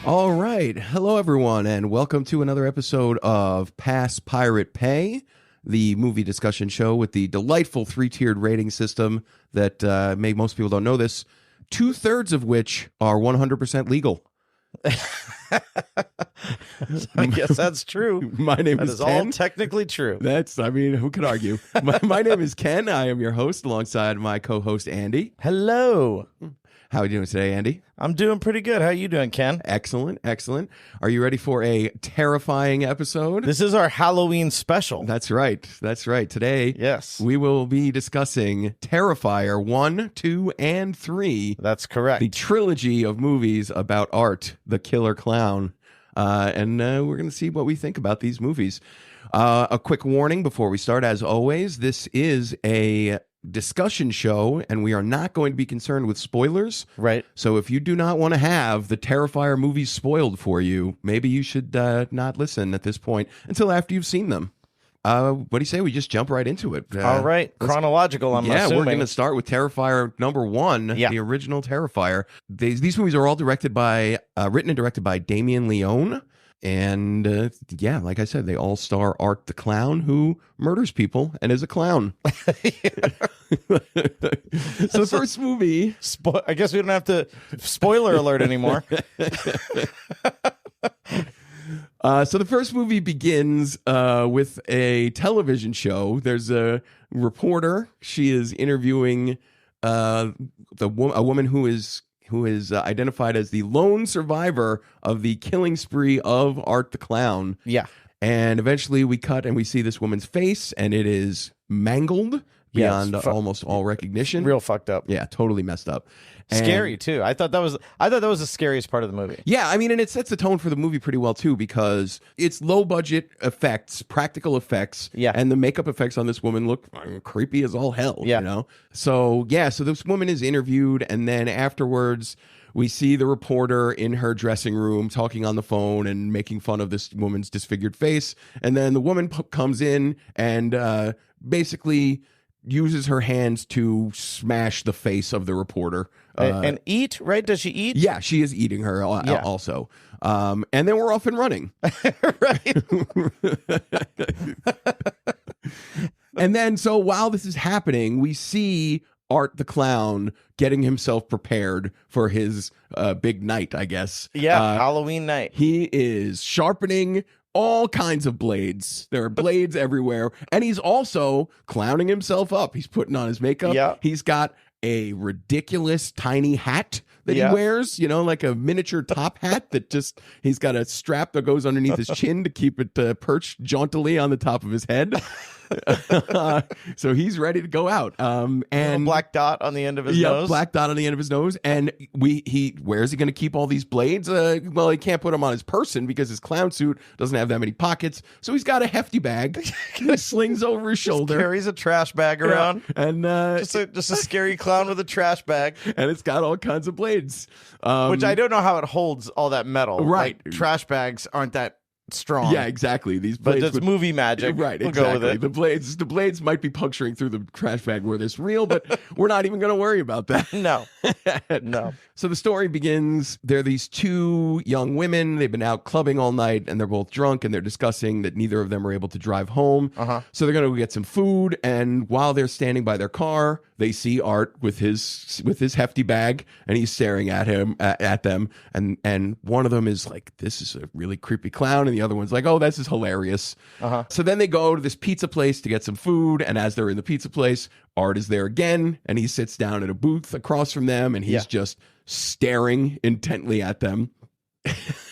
All right. Hello, everyone, and welcome to another episode of Pass Pirate Pay, the movie discussion show with the delightful three-tiered rating system that maybe most people don't know this, 2/3 of which are 100% legal. I guess that's true. My name is Ken. All technically true. Who could argue? My name is Ken. I am your host alongside my co-host, Andy. Hello. How are you doing today, Andy? I'm doing pretty good. How are you doing, Ken? Excellent, excellent. Are you ready for a terrifying episode? This is our Halloween special. That's right. That's right. Today, yes, we will be discussing Terrifier 1, 2, and 3. That's correct. The trilogy of movies about Art, the killer clown. And we're going to see what we think about these movies. A quick warning before we start. As always, this is a discussion show, and we are not going to be concerned with spoilers. Right. So if you do not want to have the Terrifier movies spoiled for you, maybe you should not listen at this point until after you've seen them. What do you say we just jump right into it? All right. Chronological, I'm assuming. Yeah, we're going to start with Terrifier number 1, the original Terrifier. These movies are all written and directed by Damien Leone. And like I said, they all star Art the Clown, who murders people and is a clown. So the first movie... I guess we don't have to spoiler alert anymore. So the first movie begins with a television show. There's a reporter. She is interviewing a woman who is identified as the lone survivor of the killing spree of Art the Clown. Yeah. And eventually we cut and we see this woman's face, and it is mangled beyond almost all recognition. Real fucked up. Yeah, totally messed up. Scary too. I thought that was the scariest part of the movie. Yeah, I mean, and it sets the tone for the movie pretty well too, because it's low budget effects, practical effects, and the makeup effects on this woman look creepy as all hell. Yeah. You know. So this woman is interviewed, and then afterwards we see the reporter in her dressing room talking on the phone and making fun of this woman's disfigured face, and then the woman comes in and basically uses her hands to smash the face of the reporter. And eat, right? Does she eat? Yeah, she is eating her also. And then we're off and running. Right. And then, so while this is happening, we see Art the Clown getting himself prepared for his big night, I guess. Yeah, Halloween night. He is sharpening all kinds of blades. There are blades everywhere. And he's also clowning himself up. He's putting on his makeup. Yeah. He's got a ridiculous tiny hat that he wears, like a miniature top hat that he's got a strap that goes underneath his chin to keep it perched jauntily on the top of his head. So he's ready to go out. And a black dot on the end of his nose. Black dot on the end of his nose. And where is he going to keep all these blades? Well, he can't put them on his person because his clown suit doesn't have that many pockets. So he's got a hefty bag. He slings over his shoulder. Carries a trash bag around. And just a scary clown with a trash bag. And it's got all kinds of blades. Which I don't know how it holds all that metal. Right. Like, trash bags aren't that strong. Yeah, exactly. These blades, but it's movie magic. Right, we'll exactly. Go with it. The blades might be puncturing through the trash bag where this real, but we're not even going to worry about that. No. No. So the story begins. There are these two young women. They've been out clubbing all night, and they're both drunk, and they're discussing that neither of them are able to drive home. So they're going to go get some food, and while they're standing by their car, they see Art with his hefty bag, and he's staring at them, and one of them is like, "This is a really creepy clown," and the other one's like, "Oh, this is hilarious." So then they go to this pizza place to get some food, and as they're in the pizza place, Art is there again, and he sits down at a booth across from them, and he's just staring intently at them.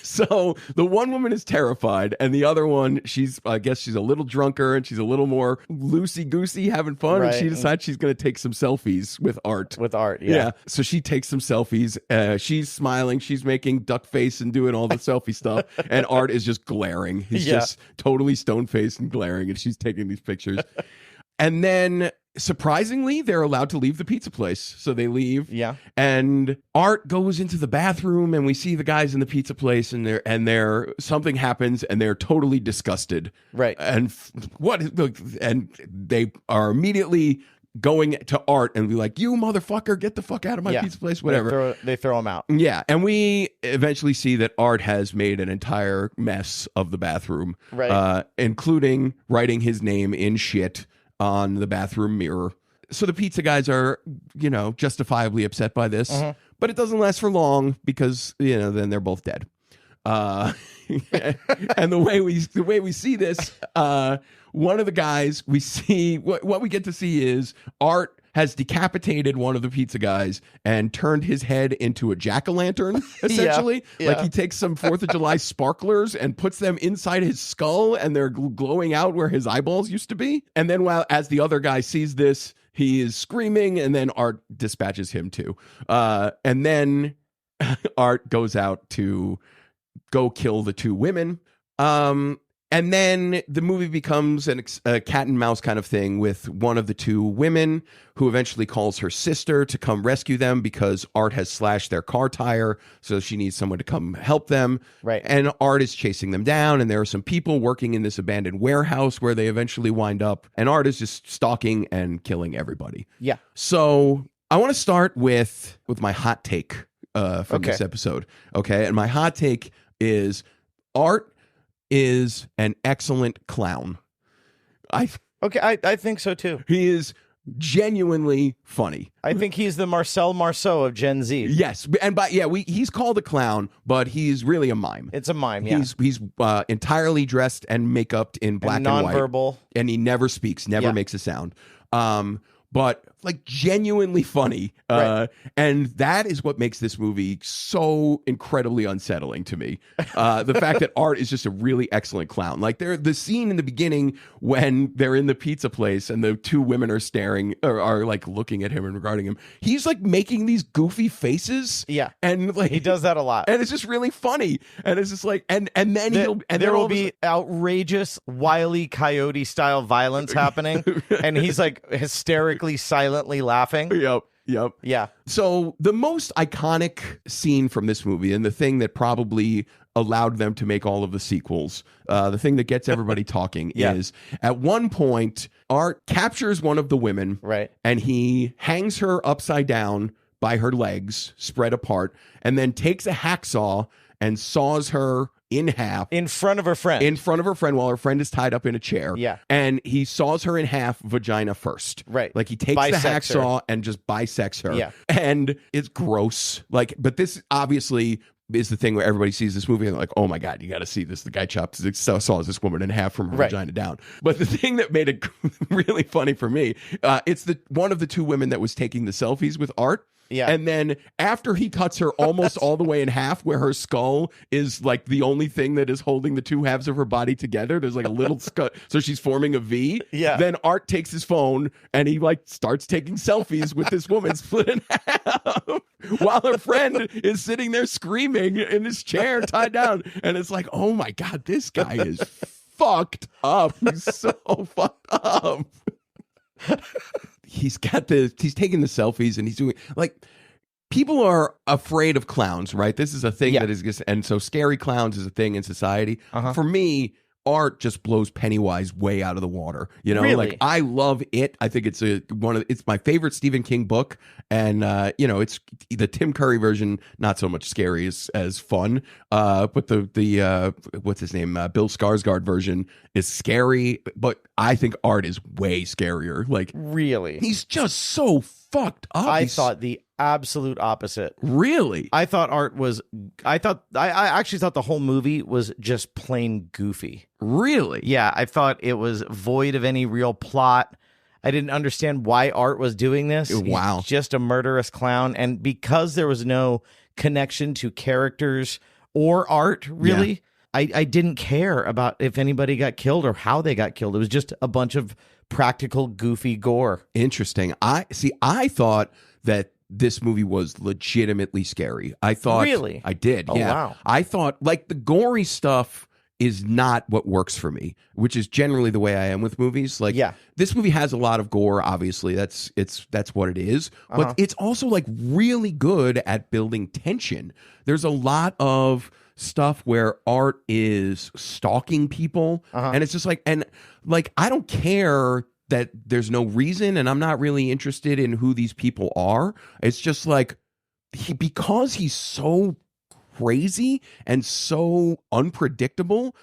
So the one woman is terrified, and the other one, I guess she's a little drunker, and she's a little more loosey-goosey, having fun, and she decides she's going to take some selfies with Art. Yeah. So she takes some selfies. She's smiling. She's making duck face and doing all the selfie stuff, and Art is just glaring. He's just totally stone-faced and glaring, and she's taking these pictures. And then surprisingly, they're allowed to leave the pizza place. So they leave. Yeah. And Art goes into the bathroom, and we see the guys in the pizza place, and something happens, and they're totally disgusted. Right. And and they are immediately going to Art and be like, you motherfucker, get the fuck out of my pizza place, whatever. They throw him out. Yeah, and we eventually see that Art has made an entire mess of the bathroom, right? Including writing his name in shit on the bathroom mirror. So the pizza guys are, justifiably upset by this, but it doesn't last for long because, then they're both dead. And the way we see this, one of the guys we see, what we get to see is Art has decapitated one of the pizza guys and turned his head into a jack-o'-lantern, essentially. Yeah. Like he takes some 4th of July sparklers and puts them inside his skull, and they're glowing out where his eyeballs used to be. And then as the other guy sees this, he is screaming, and then Art dispatches him too. And then Art goes out to go kill the 2 women. And then the movie becomes a cat and mouse kind of thing with one of the 2 women who eventually calls her sister to come rescue them because Art has slashed their car tire. So she needs someone to come help them. Right. And Art is chasing them down. And there are some people working in this abandoned warehouse where they eventually wind up. And Art is just stalking and killing everybody. Yeah. So I want to start with my hot take from this episode. Okay. And my hot take is Art is an excellent clown. I think so too. He is genuinely funny. I think he's the Marcel Marceau of Gen Z. Yes, and he's called a clown, but he's really a mime. It's a mime. Yeah, he's entirely dressed and make-upped in black and white, nonverbal, and he never speaks, never makes a sound. But like genuinely funny. Right. And that is what makes this movie so incredibly unsettling to me. The fact that Art is just a really excellent clown. Like the scene in the beginning when they're in the pizza place and the 2 women are staring or are like looking at him and regarding him. He's like making these goofy faces. Yeah. And like he does that a lot. And it's just really funny. And it's just like and then there will be outrageous Wile E. Coyote style violence happening. And he's like hysterically silently laughing. Yep. Yeah. So the most iconic scene from this movie, and the thing that probably allowed them to make all of the sequels, the thing that gets everybody talking is at one point, Art captures one of the women, right, and he hangs her upside down by her legs, spread apart, and then takes a hacksaw and saws her in half. In front of her friend. In front of her friend while her friend is tied up in a chair. Yeah. And he saws her in half vagina first. Right. Like he takes the hacksaw and just bisects her. Yeah. And it's gross. Like, but this obviously is the thing where everybody sees this movie and they're like, oh my God, you got to see this. The guy saws this woman in half from her vagina down. But the thing that made it really funny for me, it's one of the 2 women that was taking the selfies with Art. Yeah. And then after he cuts her almost all the way in half, where her skull is like the only thing that is holding the 2 halves of her body together, there's like a little skull, so she's forming a V. Yeah. Then Art takes his phone and he like starts taking selfies with this woman split in half while her friend is sitting there screaming in his chair tied down. And it's like, oh my God, this guy is fucked up. He's so fucked up. He's taking the selfies and he's doing like people are afraid of clowns, right? This is a thing that is just, and so scary clowns is a thing in society. For me, Art just blows Pennywise way out of the water. Really? Like I love it. I think it's it's my favorite Stephen King book, and it's the Tim Curry version, not so much scary as fun. But the what's his name, Bill Skarsgård version is scary, but I think Art is way scarier. Like really, he's just so fucked up. I thought the absolute opposite. Really? I actually thought the whole movie was just plain goofy. Really? Yeah, I thought it was void of any real plot. I didn't understand why Art was doing this. Wow. He's just a murderous clown. And because there was no connection to characters or Art, really, I didn't care about if anybody got killed or how they got killed. It was just a bunch of practical, goofy gore. Interesting. I thought that this movie was legitimately scary. I thought really? I did. Oh, yeah. wow. I thought like the gory stuff is not what works for me, which is generally the way I am with movies. Like this movie has a lot of gore, obviously. That's what it is. But it's also like really good at building tension. There's a lot of stuff where Art is stalking people and it's just like, and like I don't care that there's no reason, and I'm not really interested in who these people are. It's just like because he's so crazy and so unpredictable,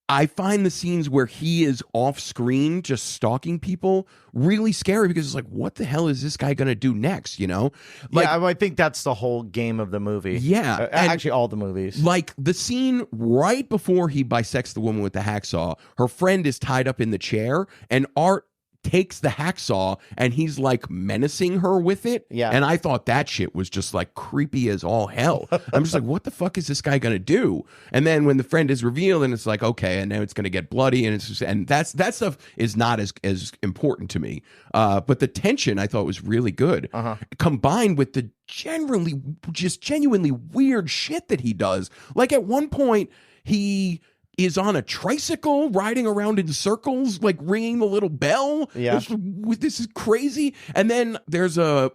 I find the scenes where he is off screen just stalking people really scary, because it's like, what the hell is this guy going to do next? You know? Like, yeah, I think that's the whole game of the movie. Yeah. Actually, all the movies. Like the scene right before he bisects the woman with the hacksaw, her friend is tied up in the chair, and Art takes the hacksaw and he's like menacing her with it. Yeah. And I thought that shit was just like creepy as all hell. I'm just like, what the fuck is this guy gonna do? And then when the friend is revealed, and it's like, okay, and now it's gonna get bloody, and it's just, and that stuff is not as important to me. But the tension I thought was really good, combined with the genuinely weird shit that he does. Like at one point he is on a tricycle riding around in circles, like ringing the little bell. Yeah. This is crazy. And then there's a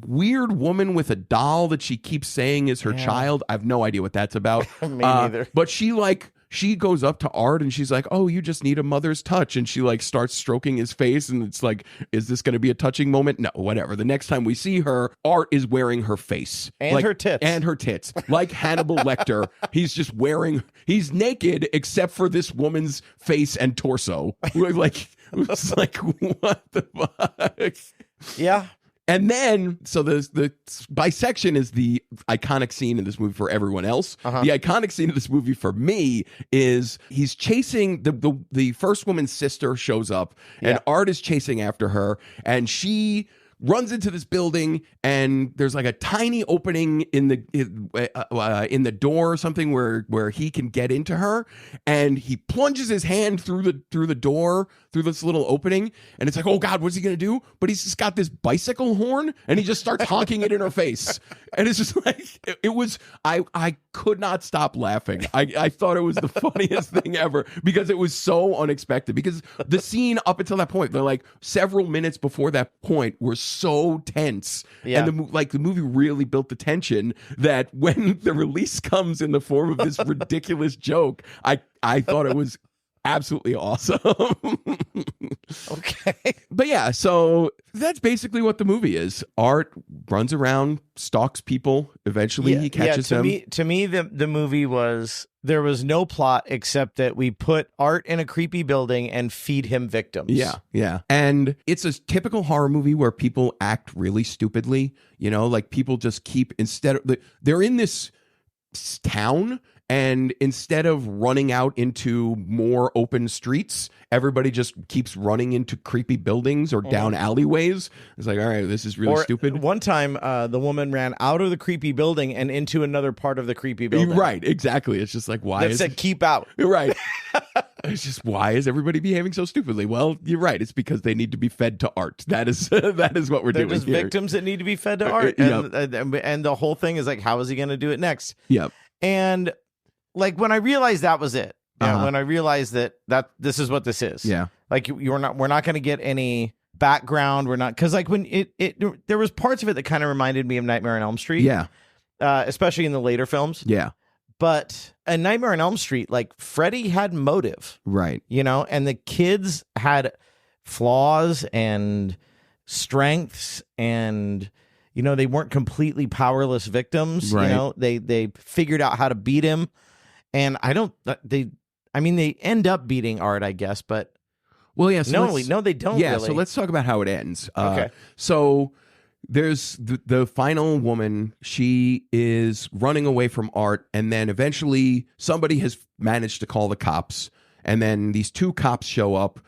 weird woman with a doll that she keeps saying is her child. I have no idea what that's about. Me neither. But she goes up to Art and she's like, oh, you just need a mother's touch. And she like starts stroking his face, and it's like, is this going to be a touching moment? No, whatever. The next time we see her, Art is wearing her face. And her tits. And her tits. Like Hannibal Lecter, he's naked except for this woman's face and torso. Like, it's like, what the fuck? Yeah. And then, so the bisection is the iconic scene in this movie for everyone else. The iconic scene of this movie for me is he's chasing the first woman's sister shows up, and Art is chasing after her, and she runs into this building, and there's like a tiny opening in the door or something where he can get into her, and he plunges his hand through the door, through this little opening, and it's like, oh God, what's he gonna do? But he's just got this bicycle horn, and he just starts honking it in her face, and it's just like it was. I could not stop laughing. I thought it was the funniest thing ever, because it was so unexpected. Because the scene up until that point, they're like several minutes before that point, were so tense, and the movie really built the tension that when the release comes in the form of this ridiculous joke, I thought it was absolutely awesome. Okay. But yeah, so that's basically what the movie is. Art runs around, stalks people. Eventually he catches them. To me, the movie was, there was no plot except that we put Art in a creepy building and feed him victims. Yeah. And it's a typical horror movie where people act really stupidly. You know, like people just keep, they're in this town, and instead of running out into more open streets, everybody just keeps running into creepy buildings or down alleyways. It's like, all right, this is really stupid. One time, the woman ran out of the creepy building and into another part of the creepy building. Right, exactly. It's just like, why that said keep out. Right. It's just, why is everybody behaving so stupidly? Well, you're right. It's because they need to be fed to Art. That is what we're They're doing just here. victims that need to be fed to Art. And the whole thing is like, how is he going to do it next? Yep. And like when I realized that was it, when I realized that this is what this is, like we're not going to get any background. We're not, because like when there was parts of it that kind of reminded me of Nightmare on Elm Street, especially in the later films, But in Nightmare on Elm Street, like Freddy had motive, right? You know, and the kids had flaws and strengths, and you know they weren't completely powerless victims. Right. You know, they figured out how to beat him. And they end up beating Art, I guess, but well, yeah. So no, they don't. Yeah. Really. So let's talk about how it ends. Okay. So there's the final woman. She is running away from Art, and then eventually somebody has managed to call the cops, and then these two cops show up.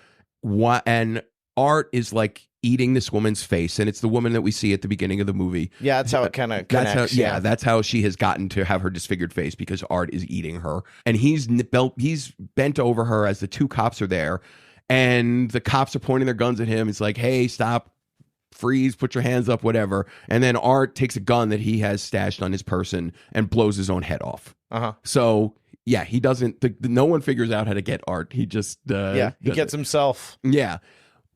And Art is like eating this woman's face, and it's the woman that we see at the beginning of the movie. Yeah, that's how it kind of connects. That's how she has gotten to have her disfigured face, because Art is eating her, and he's bent over her as the two cops are there, and the cops are pointing their guns at him. It's like, hey, stop, freeze, put your hands up, whatever. And then Art takes a gun that he has stashed on his person and blows his own head off. So yeah, he doesn't. No one figures out how to get Art. He just he gets himself. Yeah.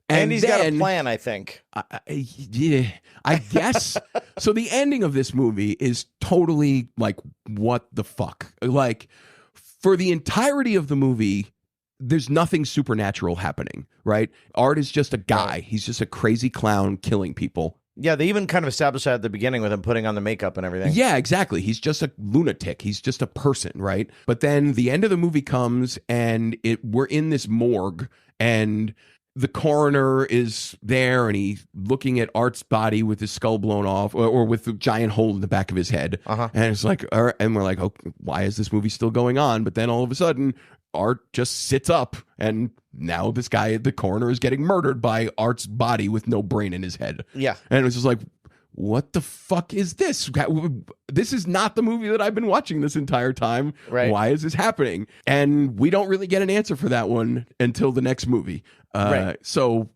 And he's got a plan, I think. Yeah, I guess. So the ending of this movie is totally like, what the fuck? Like, for the entirety of the movie, there's nothing supernatural happening, right? Art is just a guy. He's just a crazy clown killing people. Yeah, they even kind of established that at the beginning with him putting on the makeup and everything. Yeah, exactly. He's just a lunatic. He's just a person, right? But then the end of the movie comes and we're in this morgue and the coroner is there and he's looking at Art's body with his skull blown off or with a giant hole in the back of his head. And it's like, all right, and we're like, oh, why is this movie still going on? But then all of a sudden, Art just sits up and now this guy, the coroner, is getting murdered by Art's body with no brain in his head. Yeah. And it was just like, what the fuck is this? This is not the movie that I've been watching this entire time. Right. Why is this happening? And we don't really get an answer for that one until the next movie. Right. So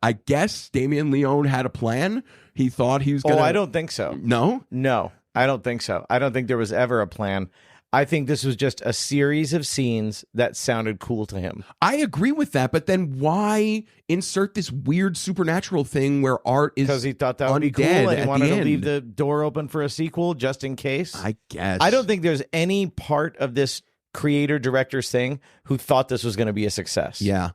I guess Damien Leone had a plan. He thought he was going to... Oh, I don't think so. No? No, I don't think so. I don't think there was ever a plan. I think this was just a series of scenes that sounded cool to him. I agree with that, but then why insert this weird supernatural thing where Art is because he thought that would be cool and he wanted to leave the door open for a sequel just in case? I guess. I don't think there's any part of this creator-director's thing who thought this was going to be a success. Yeah.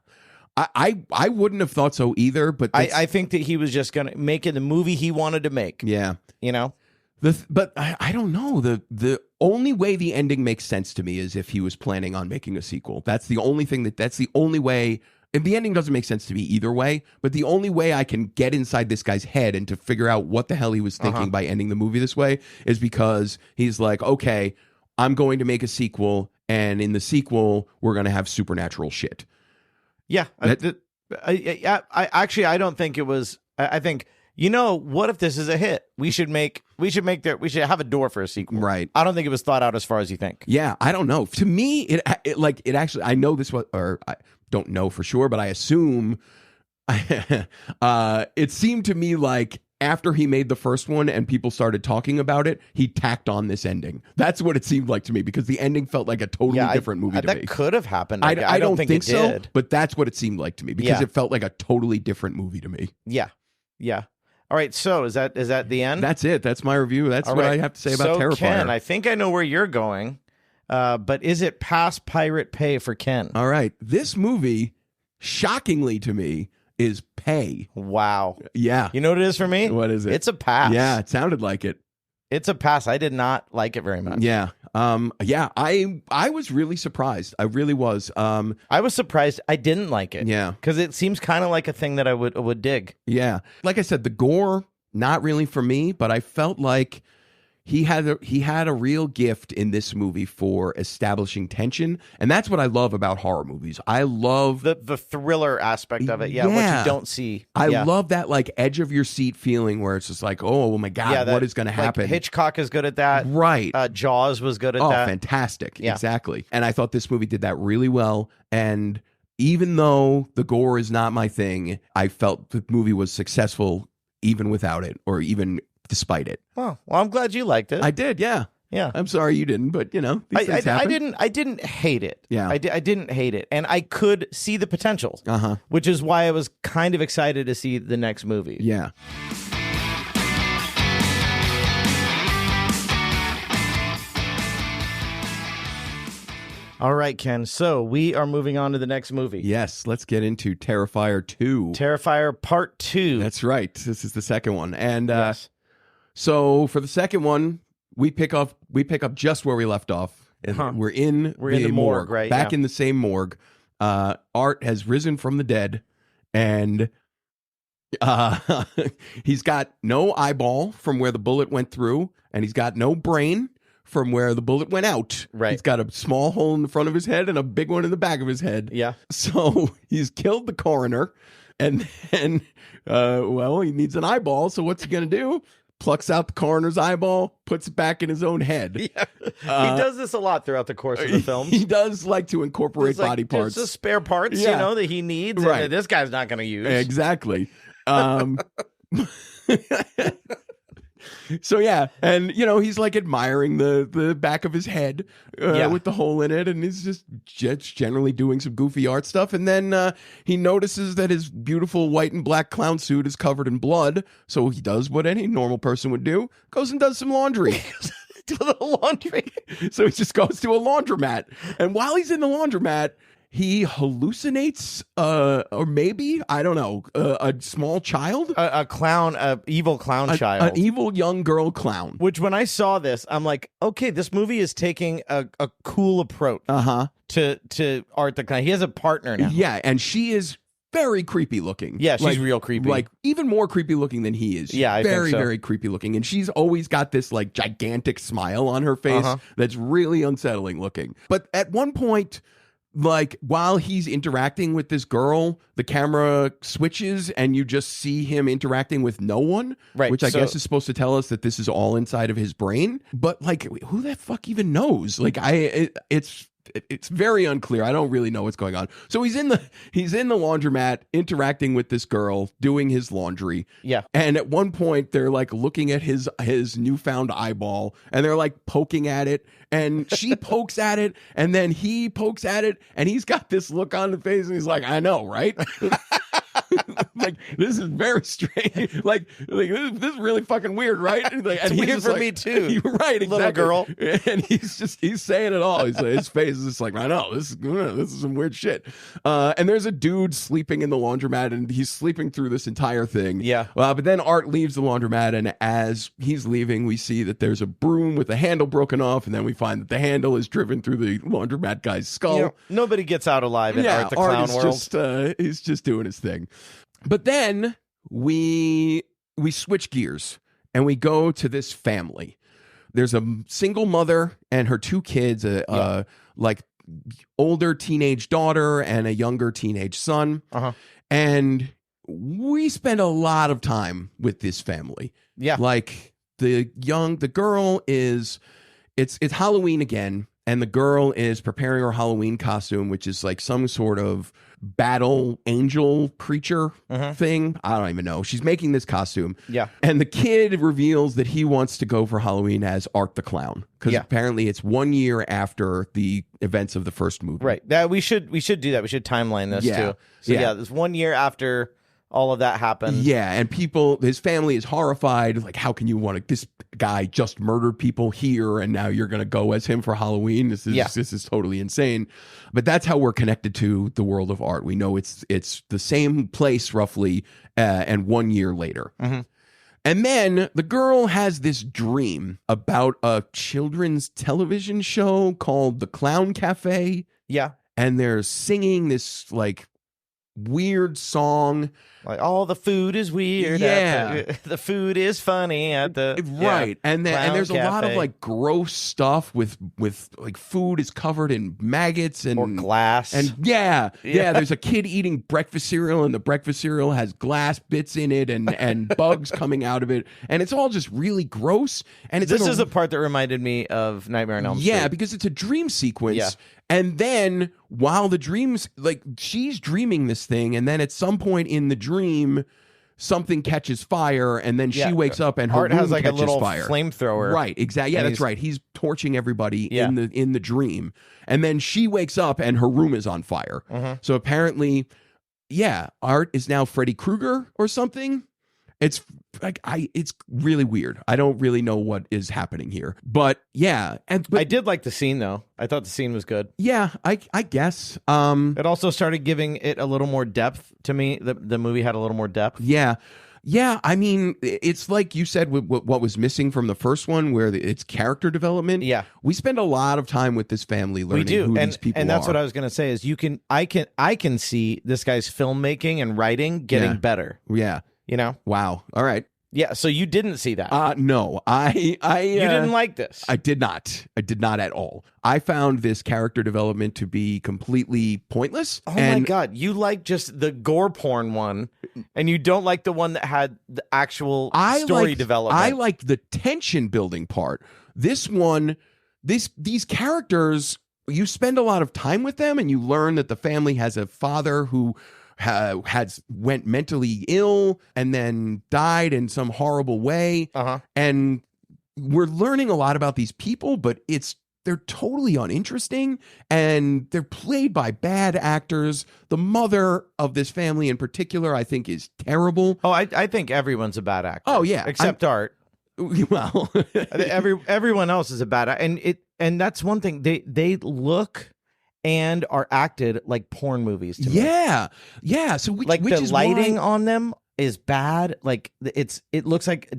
I wouldn't have thought so either, but I think that he was just going to make it the movie he wanted to make. Yeah. You know? But I don't know. The only way the ending makes sense to me is if he was planning on making a sequel. That's the only thing that's the only way. And the ending doesn't make sense to me either way, but the only way I can get inside this guy's head and to figure out what the hell he was thinking by ending the movie this way is because he's like, okay, I'm going to make a sequel, and in the sequel, we're going to have supernatural shit. Yeah. I don't think it was. I think, you know, what if this is a hit? We should have a door for a sequel. Right. I don't think it was thought out as far as you think. Yeah, I don't know. To me, it actually, I know this was, or I don't know for sure, but I assume it seemed to me like after he made the first one and people started talking about it, he tacked on this ending. That's what it seemed like to me because the ending felt like a totally different movie to me. That could have happened. I don't think it so, did. but that's what it seemed like to me because it felt like a totally different movie to me. Yeah. Yeah. All right, so is that the end? That's it. That's my review. That's what I have to say about Terrifier. Ken, I think I know where you're going, but is it past pirate pay for Ken? All right. This movie, shockingly to me, is pay. Wow. Yeah. You know what it is for me? What is it? It's a pass. Yeah, it sounded like it. It's a pass. I did not like it very much. Yeah. I was really surprised. I really was. I was surprised I didn't like it. Yeah. Because it seems kind of like a thing that I would dig. Yeah. Like I said, the gore, not really for me, but I felt like he had a real gift in this movie for establishing tension, and that's what I love about horror movies. I love the thriller aspect of it. Yeah, what you don't see. I love that like edge of your seat feeling where it's just like, oh my god, what is going to happen? Like Hitchcock is good at that, right? Jaws was good at that. Oh, fantastic! Yeah. Exactly. And I thought this movie did that really well. And even though the gore is not my thing, I felt the movie was successful even without it, or even despite it. Oh, well, I'm glad you liked it. I did, yeah. Yeah. I'm sorry you didn't, but you know, these things happen. I didn't hate it. Yeah. I didn't hate it. And I could see the potential, which is why I was kind of excited to see the next movie. Yeah. All right, Ken. So we are moving on to the next movie. Yes, let's get into Terrifier 2. Terrifier Part 2. That's right. This is the second one. And yes. So for the second one, we pick up just where we left off. We're in the morgue, right? Back in the same morgue. Art has risen from the dead, and he's got no eyeball from where the bullet went through, and he's got no brain from where the bullet went out. Right. He's got a small hole in the front of his head and a big one in the back of his head. Yeah. So he's killed the coroner, and then, he needs an eyeball. So what's he going to do? Plucks out the coroner's eyeball, puts it back in his own head. Yeah. He does this a lot throughout the course of the films. He does like to incorporate body parts. There's spare parts, that he needs, right. And this guy's not going to use. Exactly. So yeah, and he's like admiring the back of his head with the hole in it, and he's just generally doing some goofy art stuff. And then he notices that his beautiful white and black clown suit is covered in blood. So he does what any normal person would do: goes and does some laundry. To the laundry. So he just goes to a laundromat, and while he's in the laundromat, he hallucinates, or maybe, I don't know, a small child, a clown, a evil clown child, an evil young girl clown. Which when I saw this, I'm like, okay, this movie is taking a cool approach to Art the Clown. He has a partner now. Yeah, and she is very creepy looking. Yeah, she's real creepy. Like even more creepy looking than he is. Yeah, I very, think so. very creepy looking. And she's always got this like gigantic smile on her face that's really unsettling looking. But at one point, like while he's interacting with this girl, the camera switches and you just see him interacting with no one, right? Which I guess is supposed to tell us that this is all inside of his brain. But like, who the fuck even knows? Like, it's very unclear. I don't really know what's going on. So he's in the laundromat interacting with this girl doing his laundry. Yeah. And at one point they're like looking at his newfound eyeball and they're like poking at it and she pokes at it and then he pokes at it and he's got this look on the face and he's like, I know, right? Like, this is very strange. Like this is really fucking weird, right? Like, it's weird for me too. Right, exactly. Little girl. And he's saying it all. His face is just like, I know, this is some weird shit. And there's a dude sleeping in the laundromat and he's sleeping through this entire thing. Yeah. But then Art leaves the laundromat and as he's leaving, we see that there's a broom with the handle broken off and then we find that the handle is driven through the laundromat guy's skull. You know, nobody gets out alive in Art the Clown world. He's just doing his thing. But then we switch gears and we go to this family. There's a single mother and her two kids, like older teenage daughter and a younger teenage son. And we spend a lot of time with this family. Yeah. Like the girl is, it's Halloween again. And the girl is preparing her Halloween costume, which is like some sort of battle angel creature thing. I don't even know. She's making this costume. Yeah. And the kid reveals that he wants to go for Halloween as Art the Clown. Because apparently it's 1 year after the events of the first movie. Right. That we should do that. We should timeline this too. So yeah, it's 1 year after all of that happened. Yeah, and his family is horrified. Like, how can you this guy just murdered people here and now you're going to go as him for Halloween? This is totally insane. But that's how we're connected to the world of Art. We know it's the same place roughly and 1 year later. And then the girl has this dream about a children's television show called The Clown Cafe. Yeah. And they're singing this like weird song. Like, all the food is weird. Yeah. The food is funny at the right. And there's Cafe. A lot of like gross stuff with like food is covered in maggots and or glass. And there's a kid eating breakfast cereal and the breakfast cereal has glass bits in it and bugs coming out of it. And it's all just really gross. And this is a part that reminded me of Nightmare on Elm Street. Yeah, because it's a dream sequence. Yeah. And then while the dreams, like she's dreaming this thing, and then at some point in the dream, something catches fire, and then she wakes up and her Art room has like a catches little fire. flamethrower. Right, exactly. Yeah, that's right. He's torching everybody in the dream, and then she wakes up and her room is on fire. So apparently, Art is now Freddy Krueger or something. It's like it's really weird. I don't really know what is happening here, but but I did like the scene though. I thought the scene was good. Yeah, I guess. It also started giving it a little more depth to me. The movie had a little more depth. Yeah. I mean, it's like you said, what was missing from the first one, where it's character development. Yeah, we spend a lot of time with this family learning who these people are. And that's what I was going to say is I can see this guy's filmmaking and writing getting better. Yeah. You know? Wow. All right. Yeah. So you didn't see that? No. You didn't like this? I did not. I did not at all. I found this character development to be completely pointless. Oh my God. You like just the gore porn one, and you don't like the one that had the actual story development. I liked the tension building part. This one, these characters, you spend a lot of time with them, and you learn that the family has a father who went mentally ill and then died in some horrible way. And we're learning a lot about these people, but they're totally uninteresting and they're played by bad actors. The mother of this family in particular, I think, is terrible. Oh, I think everyone's a bad actor. Oh yeah, except Art. Well, everyone else is a bad actor, and that's one thing. They look and are acted like porn movies to me. Yeah. So like which the is lighting why... on them is bad. Like it looks like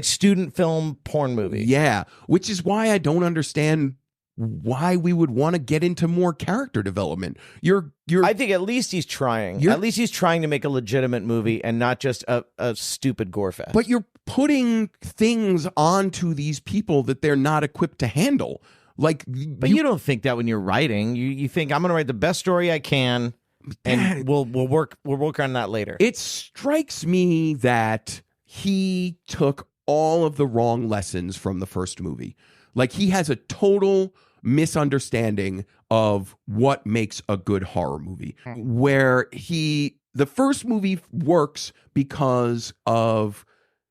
student film porn movie. Yeah, which is why I don't understand why we would want to get into more character development. I think at least he's trying. At least he's trying to make a legitimate movie and not just a stupid gore fest. But you're putting things onto these people that they're not equipped to handle. Like, but you don't think that when you're writing. You think I'm going to write the best story I can, and we'll work on that later. It strikes me that he took all of the wrong lessons from the first movie. Like, he has a total misunderstanding of what makes a good horror movie, where the first movie works because of,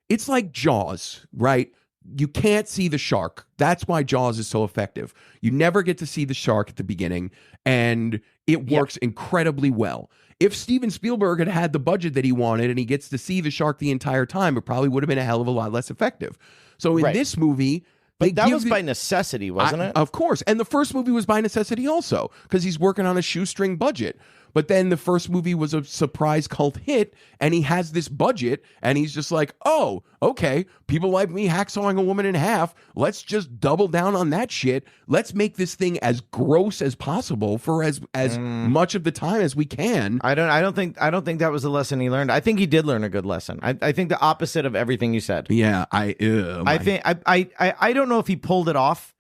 it's like Jaws, right? You can't see the shark. That's why Jaws is so effective. You never get to see the shark at the beginning, and it works incredibly well. If Steven Spielberg had had the budget that he wanted and he gets to see the shark the entire time, it probably would have been a hell of a lot less effective. So in this movie... But that was by necessity, wasn't it? Of course. And the first movie was by necessity also, because he's working on a shoestring budget. But then the first movie was a surprise cult hit, and he has this budget, and he's just like, oh, okay, people like me hacksawing a woman in half. Let's just double down on that shit. Let's make this thing as gross as possible for as much of the time as we can. I don't think that was the lesson he learned. I think he did learn a good lesson. I think the opposite of everything you said. Yeah, I don't know if he pulled it off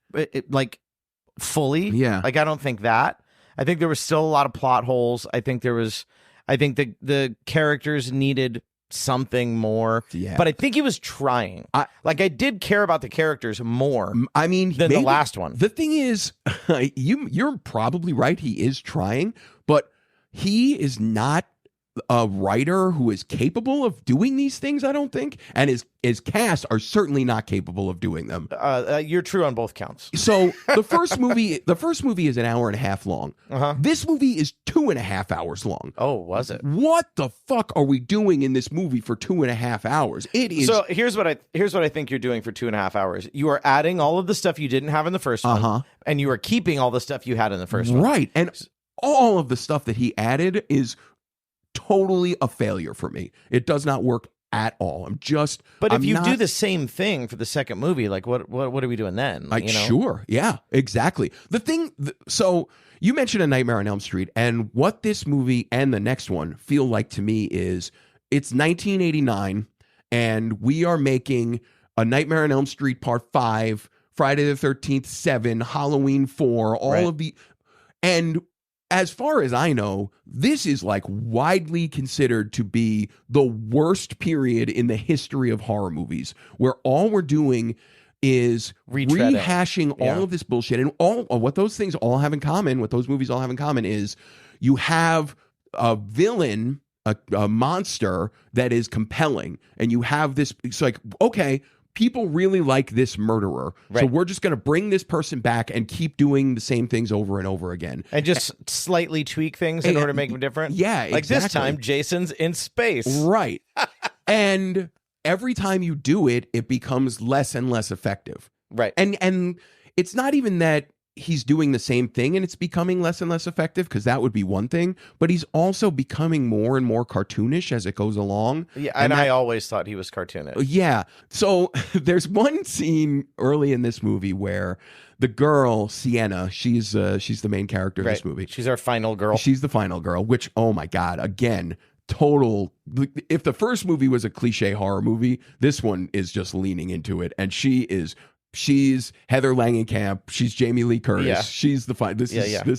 like fully. Yeah, like I don't think that. I think there was still a lot of plot holes. I think the characters needed something more. Yeah. But I think he was trying. I did care about the characters more. I mean, than the last one. The thing is, you're probably right. He is trying, but he is not a writer who is capable of doing these things, I don't think, and his cast are certainly not capable of doing them. You're true on both counts. So the first movie is an hour and a half long. This movie is 2.5 hours long. Oh, was it? What the fuck are we doing in this movie for 2.5 hours? It is. So here's what I think you're doing for 2.5 hours. You are adding all of the stuff you didn't have in the first one, and you are keeping all the stuff you had in the first one. Right, and all of the stuff that he added is totally a failure for me. It does not work at all. But if you do the same thing for the second movie, like what are we doing then? Sure, yeah, exactly. So you mentioned A Nightmare on Elm Street, and what this movie and the next one feel like to me is it's 1989, and we are making A Nightmare on Elm Street Part 5, Friday the 13th 7, Halloween 4, all of the, and as far as I know, this is like widely considered to be the worst period in the history of horror movies, where all we're doing is rehashing all of this bullshit. And all what those things all have in common, what those movies all have in common is you have a villain, a monster that is compelling. And you have this, it's like, okay, people really like this murderer. So we're just going to bring this person back and keep doing the same things over and over again. And just slightly tweak things in order to make them different. Yeah, like exactly. This time, Jason's in space. Right. And every time you do it, it becomes less and less effective. Right. And it's not even that he's doing the same thing and it's becoming less and less effective, because that would be one thing, but he's also becoming more and more cartoonish as it goes along. Yeah, and I always thought he was cartoonish. Yeah. So there's one scene early in this movie where the girl, Sienna, she's the main character of this movie. She's our final girl. She's the final girl, which, oh my God, again, total. If the first movie was a cliche horror movie, this one is just leaning into it, and she's Heather Langenkamp. She's Jamie Lee Curtis. Yeah. She's the this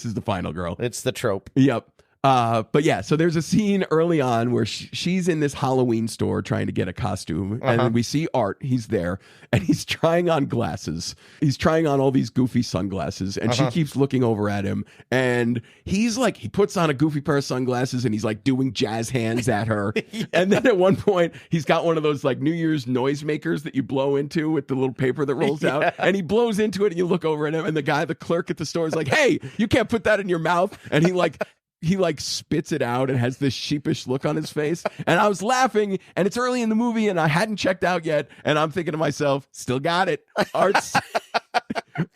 is the final girl. It's the trope. Yep. But yeah, so there's a scene early on where she's in this Halloween store trying to get a costume, and then we see Art. He's there, and he's trying on glasses. He's trying on all these goofy sunglasses, and she keeps looking over at him, and he's like, he puts on a goofy pair of sunglasses, and he's like doing jazz hands at her. And then at one point, he's got one of those like New Year's noisemakers that you blow into with the little paper that rolls out, and he blows into it, and you look over at him, and the clerk at the store is like, "Hey, you can't put that in your mouth," and he spits it out and has this sheepish look on his face. And I was laughing, and it's early in the movie and I hadn't checked out yet. And I'm thinking to myself, still got it. Art's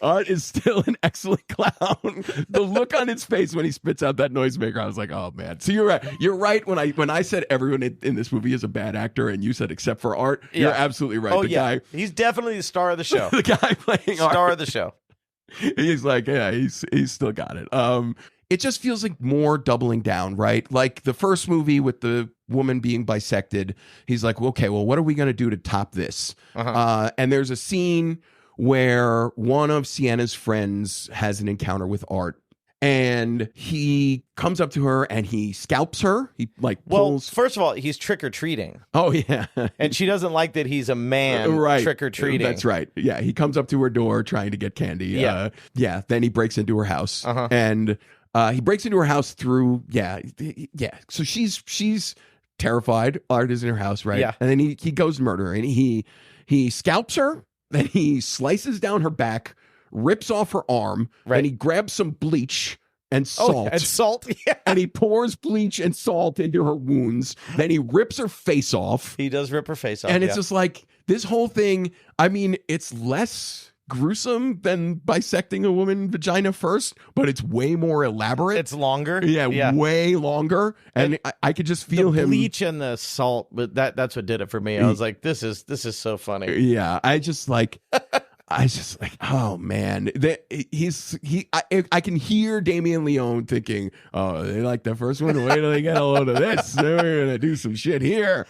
Art is still an excellent clown. The look on his face when he spits out that noisemaker, I was like, oh man. So you're right. You're right when I said everyone in this movie is a bad actor, and you said except for Art, you're absolutely right. Oh, guy, he's definitely the star of the show. The guy playing Art, star of the show. He's like, yeah, he's still got it. It just feels like more doubling down, right? Like the first movie with the woman being bisected, he's like, okay, well, what are we going to do to top this? And there's a scene where one of Sienna's friends has an encounter with Art, and he comes up to her and he scalps her. He like pulls. Well, first of all, he's trick-or-treating. Oh, yeah. And she doesn't like that he's a man trick-or-treating. That's right. Yeah, he comes up to her door trying to get candy. Yeah. Then he breaks into her house. And he breaks into her house through, So she's terrified. Art is in her house, right? Yeah. And then he goes to murder her, and he scalps her. Then he slices down her back, rips off her arm, and he grabs some bleach and salt. And salt, yeah. And he pours bleach and salt into her wounds. Then he rips her face off. He does rip her face off. And it's just like, this whole thing, I mean, it's less gruesome than bisecting a woman vagina first, but it's way more elaborate. It's longer. Yeah. Way longer. And I could just feel the him. Bleach and the salt, but that's what did it for me. I was like, this is so funny. Yeah. I just like, oh man, I can hear Damien Leone thinking, oh, they like the first one. Wait till they get a load of this. They're gonna do some shit here.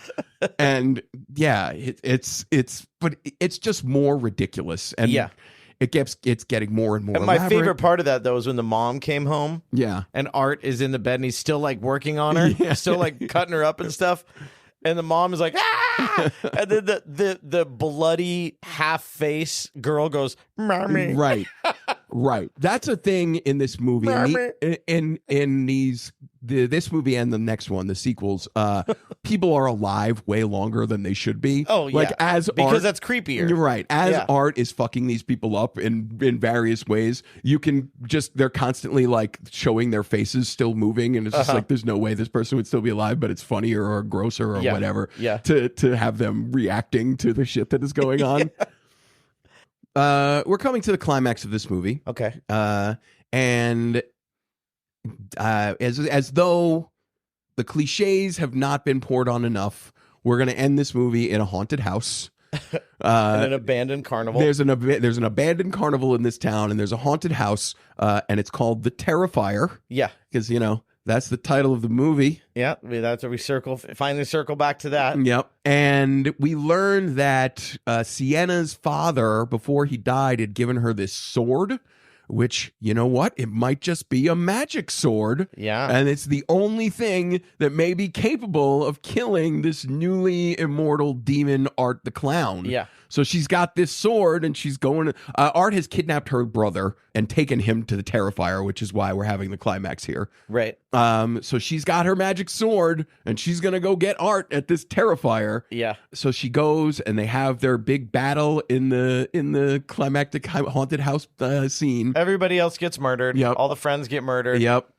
And yeah, it's just more ridiculous. And it's getting more and more. And my favorite part of that though is when the mom came home. Yeah, and Art is in the bed and he's still like working on her, still like cutting her up and stuff. And the mom is like, ah! And then the bloody half face girl goes, Mommy. Right. That's a thing in this movie. In this movie and the next one, the sequels, people are alive way longer than they should be. Oh, yeah. Like because that's creepier. You're right. Art is fucking these people up in various ways. You can they're constantly like showing their faces still moving, and it's just like, there's no way this person would still be alive, but it's funnier or grosser or whatever to have them reacting to the shit that is going on. We're coming to the climax of this movie. Okay. And as though the cliches have not been poured on enough, we're going to end this movie in a haunted house. And an abandoned carnival. There's an abandoned carnival in this town, and there's a haunted house, and it's called the Terrifier. Yeah. Because, that's the title of the movie. Yeah, that's where we finally circle back to that. Yep. And we learned that Sienna's father, before he died, had given her this sword, which, you know what? It might just be a magic sword. Yeah. And it's the only thing that may be capable of killing this newly immortal demon Art the Clown. Yeah. So she's got this sword, and she's going. Art has kidnapped her brother and taken him to the Terrifier, which is why we're having the climax here. Right. So she's got her magic sword, and she's gonna go get Art at this Terrifier. Yeah. So she goes, and they have their big battle in the climactic haunted house scene. Everybody else gets murdered. Yep. All the friends get murdered. Yep.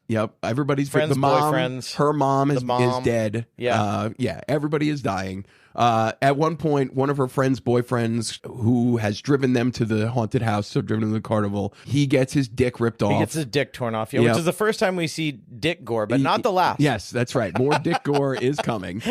Everybody's friends, the mom, boyfriends. Her mom is dead. Yeah. Everybody is dying. At one point, one of her friend's boyfriends, who has driven them to the haunted house, so driven them to the carnival, he gets his dick ripped off. He gets his dick torn off, which is the first time we see dick gore, but not the last. Yes, that's right. More dick gore is coming.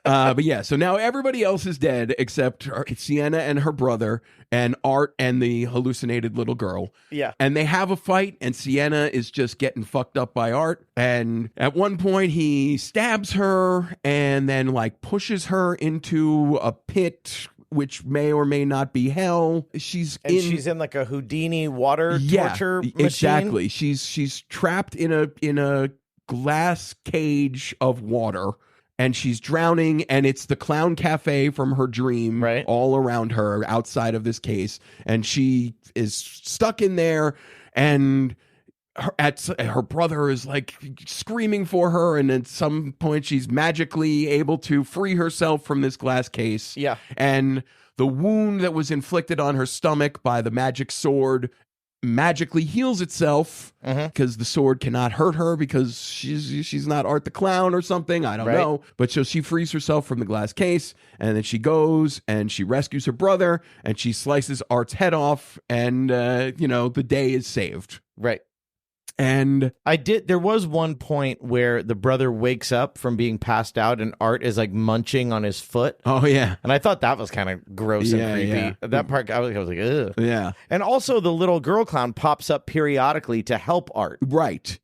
But yeah, so now everybody else is dead except Sienna and her brother, and Art and the hallucinated little girl. Yeah. And they have a fight, and Sienna is just getting fucked up by Art. And at one point, he stabs her and then like pushes her into a pit, which may or may not be hell. She's in like a Houdini water torture machine. Exactly. She's trapped in a glass cage of water, and she's drowning, and it's the clown cafe from her dream all around her outside of this case, and she is stuck in there, and her brother is like screaming for her, and at some point she's magically able to free herself from this glass case. Yeah. And the wound that was inflicted on her stomach by the magic sword magically heals itself because the sword cannot hurt her because she's not Art the Clown or something. I don't know. But so she frees herself from the glass case, and then she goes and she rescues her brother, and she slices Art's head off, and the day is saved. Right. And there was one point where the brother wakes up from being passed out and Art is like munching on his foot. Oh, yeah. And I thought that was kind of gross and creepy. Yeah. That part, I was like, ugh. Yeah. And also the little girl clown pops up periodically to help Art. Right.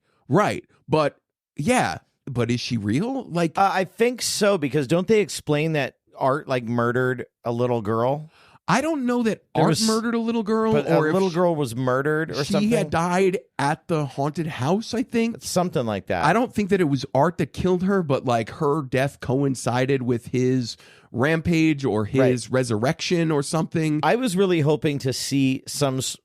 But yeah, but is she real? Like, I think so, because don't they explain that Art like murdered a little girl? I don't know that Art murdered a little girl, but or a little girl was murdered or something. She had died at the haunted house, I think. Something like that. I don't think that it was Art that killed her, but like her death coincided with his rampage or his resurrection or something. I was really hoping to see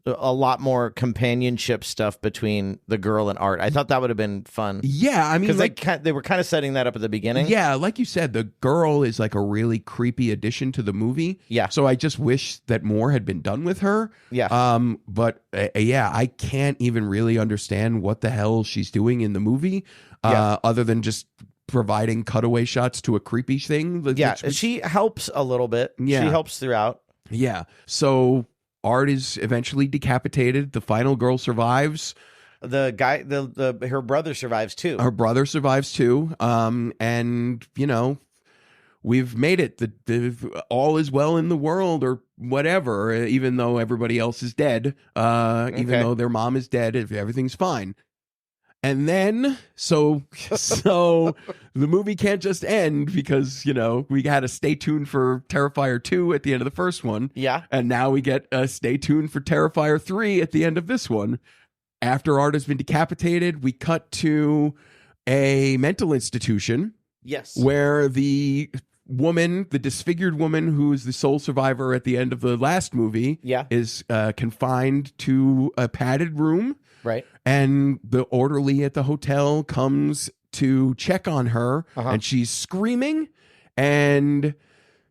a lot more companionship stuff between the girl and Art. I thought that would have been fun. Yeah, I mean, because they were kind of setting that up at the beginning. Yeah, like you said, the girl is like a really creepy addition to the movie. Yeah. So I just wish that more had been done with her. Yeah. But I can't even really understand what the hell she's doing in the movie, other than just providing cutaway shots to a creepy thing. She helps a little bit. Yeah. She helps throughout. Yeah. So Art is eventually decapitated. The final girl survives. The guy, her brother survives too. Her brother survives too. And we've made it. The all is well in the world, or whatever. Even though everybody else is dead. Even though their mom is dead, everything's fine. And then, so the movie can't just end because, we had to stay tuned for Terrifier 2 at the end of the first one. Yeah. And now we get a stay tuned for Terrifier 3 at the end of this one. After Art has been decapitated, we cut to a mental institution. Yes. Where the disfigured woman who is the sole survivor at the end of the last movie is confined to a padded room. Right. And the orderly at the hotel comes to check on her, and she's screaming, and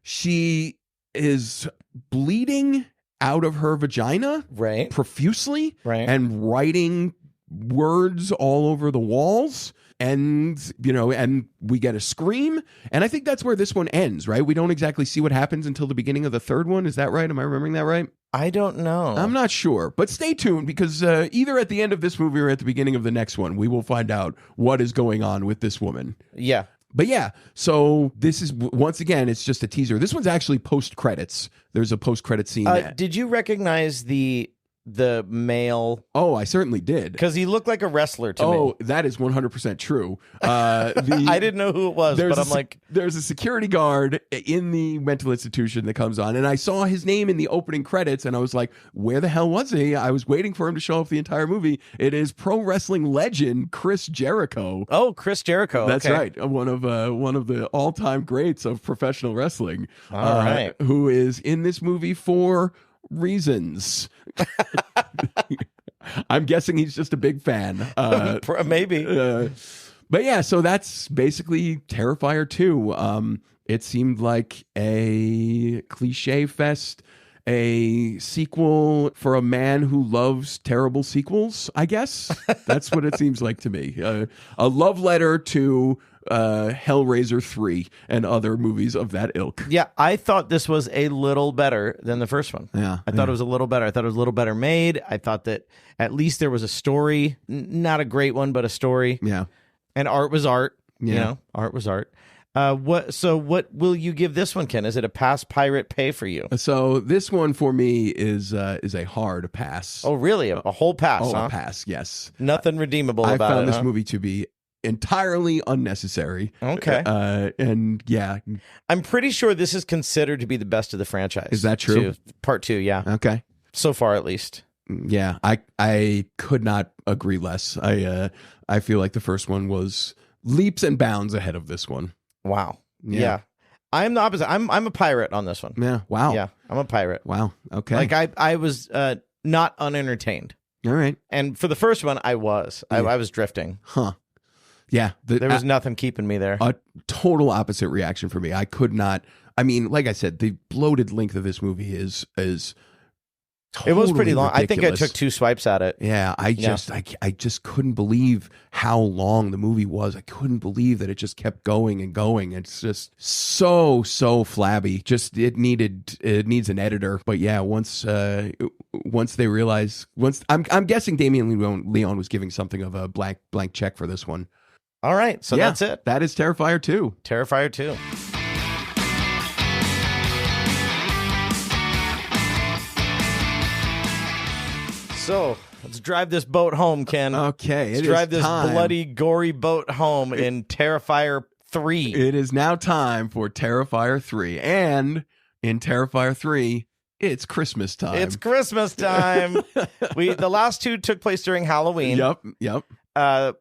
she is bleeding out of her vagina profusely, and writing words all over the walls. And, and we get a scream. And I think that's where this one ends, right? We don't exactly see what happens until the beginning of the third one. Is that right? Am I remembering that right? I don't know. I'm not sure. But stay tuned, because either at the end of this movie or at the beginning of the next one, we will find out what is going on with this woman. Yeah. But yeah, so this is, once again, it's just a teaser. This one's actually post-credits. There's a post-credit scene. Did you recognize the male? Oh, I certainly did. Because he looked like a wrestler to me. Oh, that is 100% true. I didn't know who it was, but I'm like... There's a security guard in the mental institution that comes on, and I saw his name in the opening credits, and I was like, where the hell was he? I was waiting for him to show up the entire movie. It is pro wrestling legend Chris Jericho. Oh, Chris Jericho. That's right. One of the all-time greats of professional wrestling. All right. Who is in this movie for reasons. I'm guessing he's just a big fan. Maybe. But yeah, so that's basically Terrifier 2. It seemed like a cliche fest, a sequel for a man who loves terrible sequels, I guess. That's what it seems like to me. A love letter to Hellraiser 3 and other movies of that ilk. Yeah, I thought this was a little better than the first one. Yeah, I thought it was a little better. I thought it was a little better made. I thought that at least there was a story. Not a great one, but a story. Yeah. And art was art. Yeah. Art was art. What will you give this one, Ken? Is it a pass, pirate, pay for you? So this one for me is a hard pass. Oh, really? A whole pass, huh? A pass, yes. Nothing redeemable about it, I found this movie to be entirely unnecessary. Okay. And yeah. I'm pretty sure this is considered to be the best of the franchise. Is that true? Part 2, yeah. Okay. So far, at least. Yeah, I could not agree less. I feel like the first one was leaps and bounds ahead of this one. Wow. Yeah. I'm the opposite. I'm a pirate on this one. Yeah. Wow. Yeah, I'm a pirate. Wow. Okay. Like I was not unentertained. All right. And for the first one, I was. Yeah. I was drifting. Huh. Yeah. There was nothing keeping me there. A total opposite reaction for me. I could not. I mean, like I said, the bloated length of this movie is It was pretty long. Ridiculous. I think I took 2 swipes at it. Yeah, I just couldn't believe how long the movie was. I couldn't believe that it just kept going and going. It's just so flabby. Just it needs an editor. But yeah, once they realize, I'm guessing Damien Leone was giving something of a blank check for this one. All right, so that's it. That is Terrifier 2. Terrifier 2. So let's drive this boat home, Ken. Okay, let's drive this bloody, gory boat home in Terrifier 3. It is now time for Terrifier 3. And in Terrifier 3, it's Christmas time. It's Christmas time. The last 2 took place during Halloween. Yep.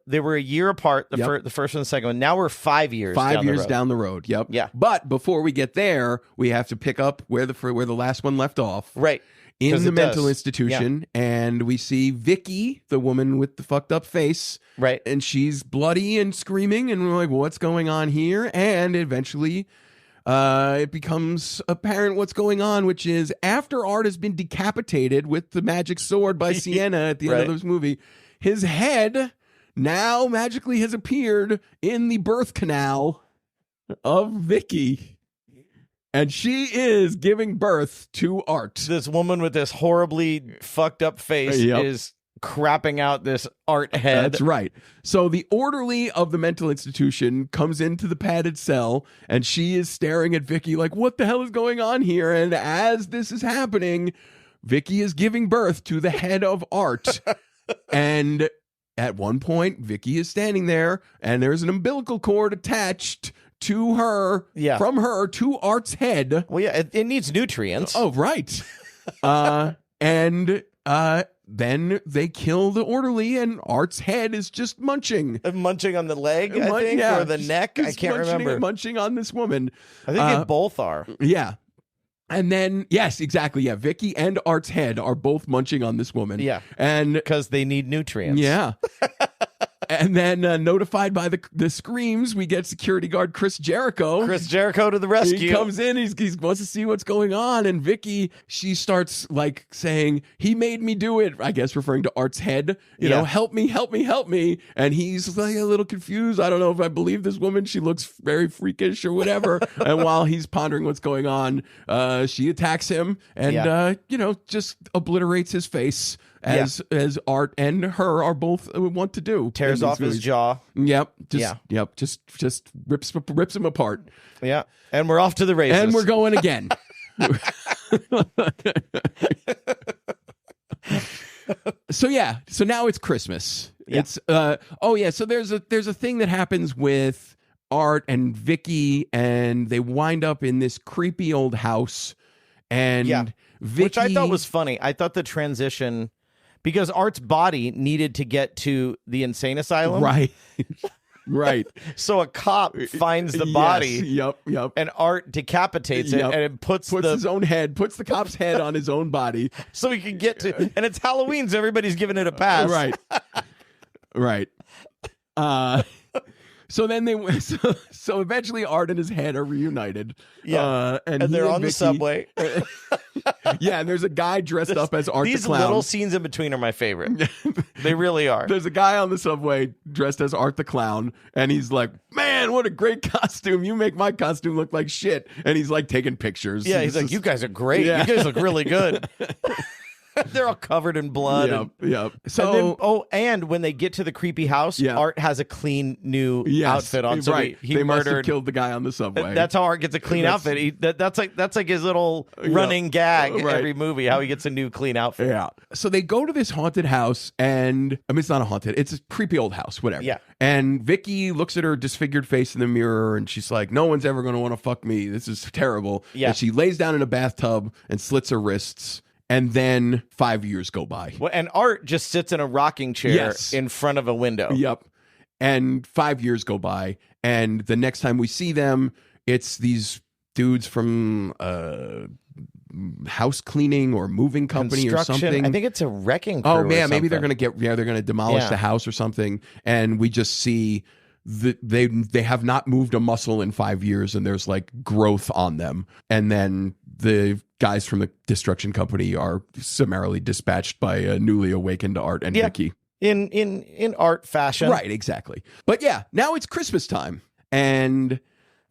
They were a year apart, the first and the second one. Now we're 5 years down the road. Yep. Yeah. But before we get there, we have to pick up where the last one left off. Right. In the mental institution, and we see Vicky, the woman with the fucked up face, right? And she's bloody and screaming, and we're like, "What's going on here?" And eventually, it becomes apparent what's going on, which is after Art has been decapitated with the magic sword by Sienna at the end of this movie, his head now magically has appeared in the birth canal of Vicky. And she is giving birth to Art. This woman with this horribly fucked up face is crapping out this Art head. That's right. So the orderly of the mental institution comes into the padded cell, and she is staring at Vicky like, what the hell is going on here? And as this is happening, Vicky is giving birth to the head of Art. And at one point, Vicky is standing there, and there's an umbilical cord attached to her, from her to Art's head. Well, yeah, it needs nutrients. Oh, right. And then they kill the orderly, and Art's head is just munching. Munching on the leg, I think, or the neck. I can't remember. Munching on this woman. I think they both are. Yeah. And then, yes, exactly. Yeah, Vicky and Art's head are both munching on this woman. Yeah. And because they need nutrients. Yeah. And then notified by the screams, we get security guard Chris Jericho. Chris Jericho to the rescue. He comes in, he wants to see what's going on. And Vicky, she starts like saying, he made me do it. I guess referring to Art's head. You know, help me. And he's like a little confused. I don't know if I believe this woman. She looks very freakish or whatever. And while he's pondering what's going on, she attacks him and, just obliterates his face. As Art and her are both want to do. Tears off his jaw. Yep. Just rips him apart. Yeah. And we're off to the races. And we're going again. So now it's Christmas. Yeah. It's so there's a thing that happens with Art and Vicky, and they wind up in this creepy old house. And Vicky, which I thought was funny. I thought the transition, because Art's body needed to get to the insane asylum. Right. Right. So a cop finds the body. Yes. Yep. And Art decapitates it and puts his own head, puts the cop's head on his own body. So he can get to, and it's Halloween, so everybody's giving it a pass. Right. So then so eventually Art and his head are reunited. Yeah. And they're on the subway. Yeah, and there's a guy dressed up as Art the Clown. These little scenes in between are my favorite. They really are. There's a guy on the subway dressed as Art the Clown, and he's like, man, what a great costume. You make my costume look like shit. And he's like taking pictures. Yeah, he's like, you guys are great. Yeah. You guys look really good. They're all covered in blood. Yep. So, and when they get to the creepy house, Art has a clean new outfit on. So right. They must have killed the guy on the subway. That's how Art gets a clean outfit. That's like his little running gag every movie. How he gets a new clean outfit. Yeah. So they go to this haunted house, and it's not a haunted. It's a creepy old house. Whatever. Yeah. And Vicky looks at her disfigured face in the mirror, and she's like, "No one's ever going to want to fuck me. This is terrible." Yeah. And she lays down in a bathtub and slits her wrists. And then 5 years go by. Well, and Art just sits in a rocking chair in front of a window. Yep. And 5 years go by. And the next time we see them, it's these dudes from house cleaning or moving company or something. I think it's a wrecking crew. Oh, man. Maybe they're going to they're going to demolish the house or something. And we just see they have not moved a muscle in 5 years, and there's like growth on them. And then the guys from the destruction company are summarily dispatched by a newly awakened Art and Vicky. In Art fashion. Right, exactly. But yeah, now it's Christmas time. And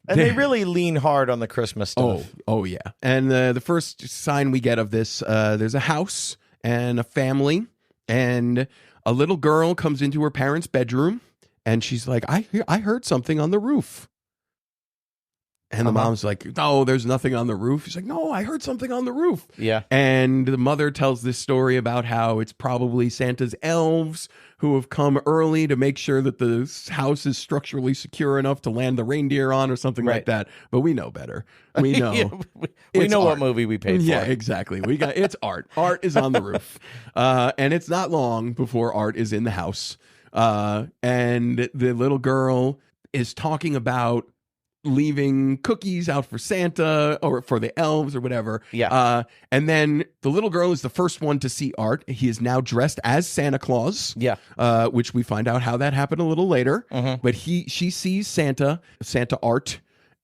they really lean hard on the Christmas stuff. Oh yeah. And the first sign we get of this, there's a house and a family, and a little girl comes into her parents' bedroom, and she's like, I heard something on the roof. And the mom's like, no, there's nothing on the roof. She's like, no, I heard something on the roof. Yeah. And the mother tells this story about how it's probably Santa's elves who have come early to make sure that the house is structurally secure enough to land the reindeer on or something like that. But we know better. We know. we know what movie we paid for. Yeah, exactly. It's Art. Art is on the roof. And it's not long before Art is in the house. And the little girl is talking about leaving cookies out for Santa or for the elves or whatever. Yeah. And then the little girl is the first one to see Art. He is now dressed as Santa Claus. Yeah. Which we find out how that happened a little later. But she sees Santa Art,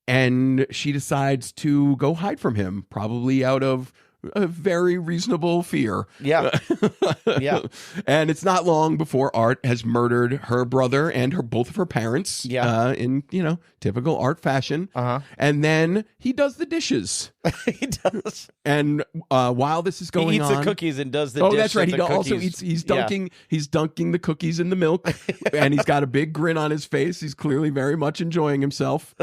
and she decides to go hide from him, probably out of a very reasonable fear. Yeah. Yeah. And it's not long before Art has murdered her brother and both of her parents. Yeah. In typical Art fashion. And then he does the dishes. He does. And while this is going on, he eats the cookies and does the dish. Oh, that's right. He also cookies. eats. He's dunking the cookies in the milk, and he's got a big grin on his face. He's clearly very much enjoying himself.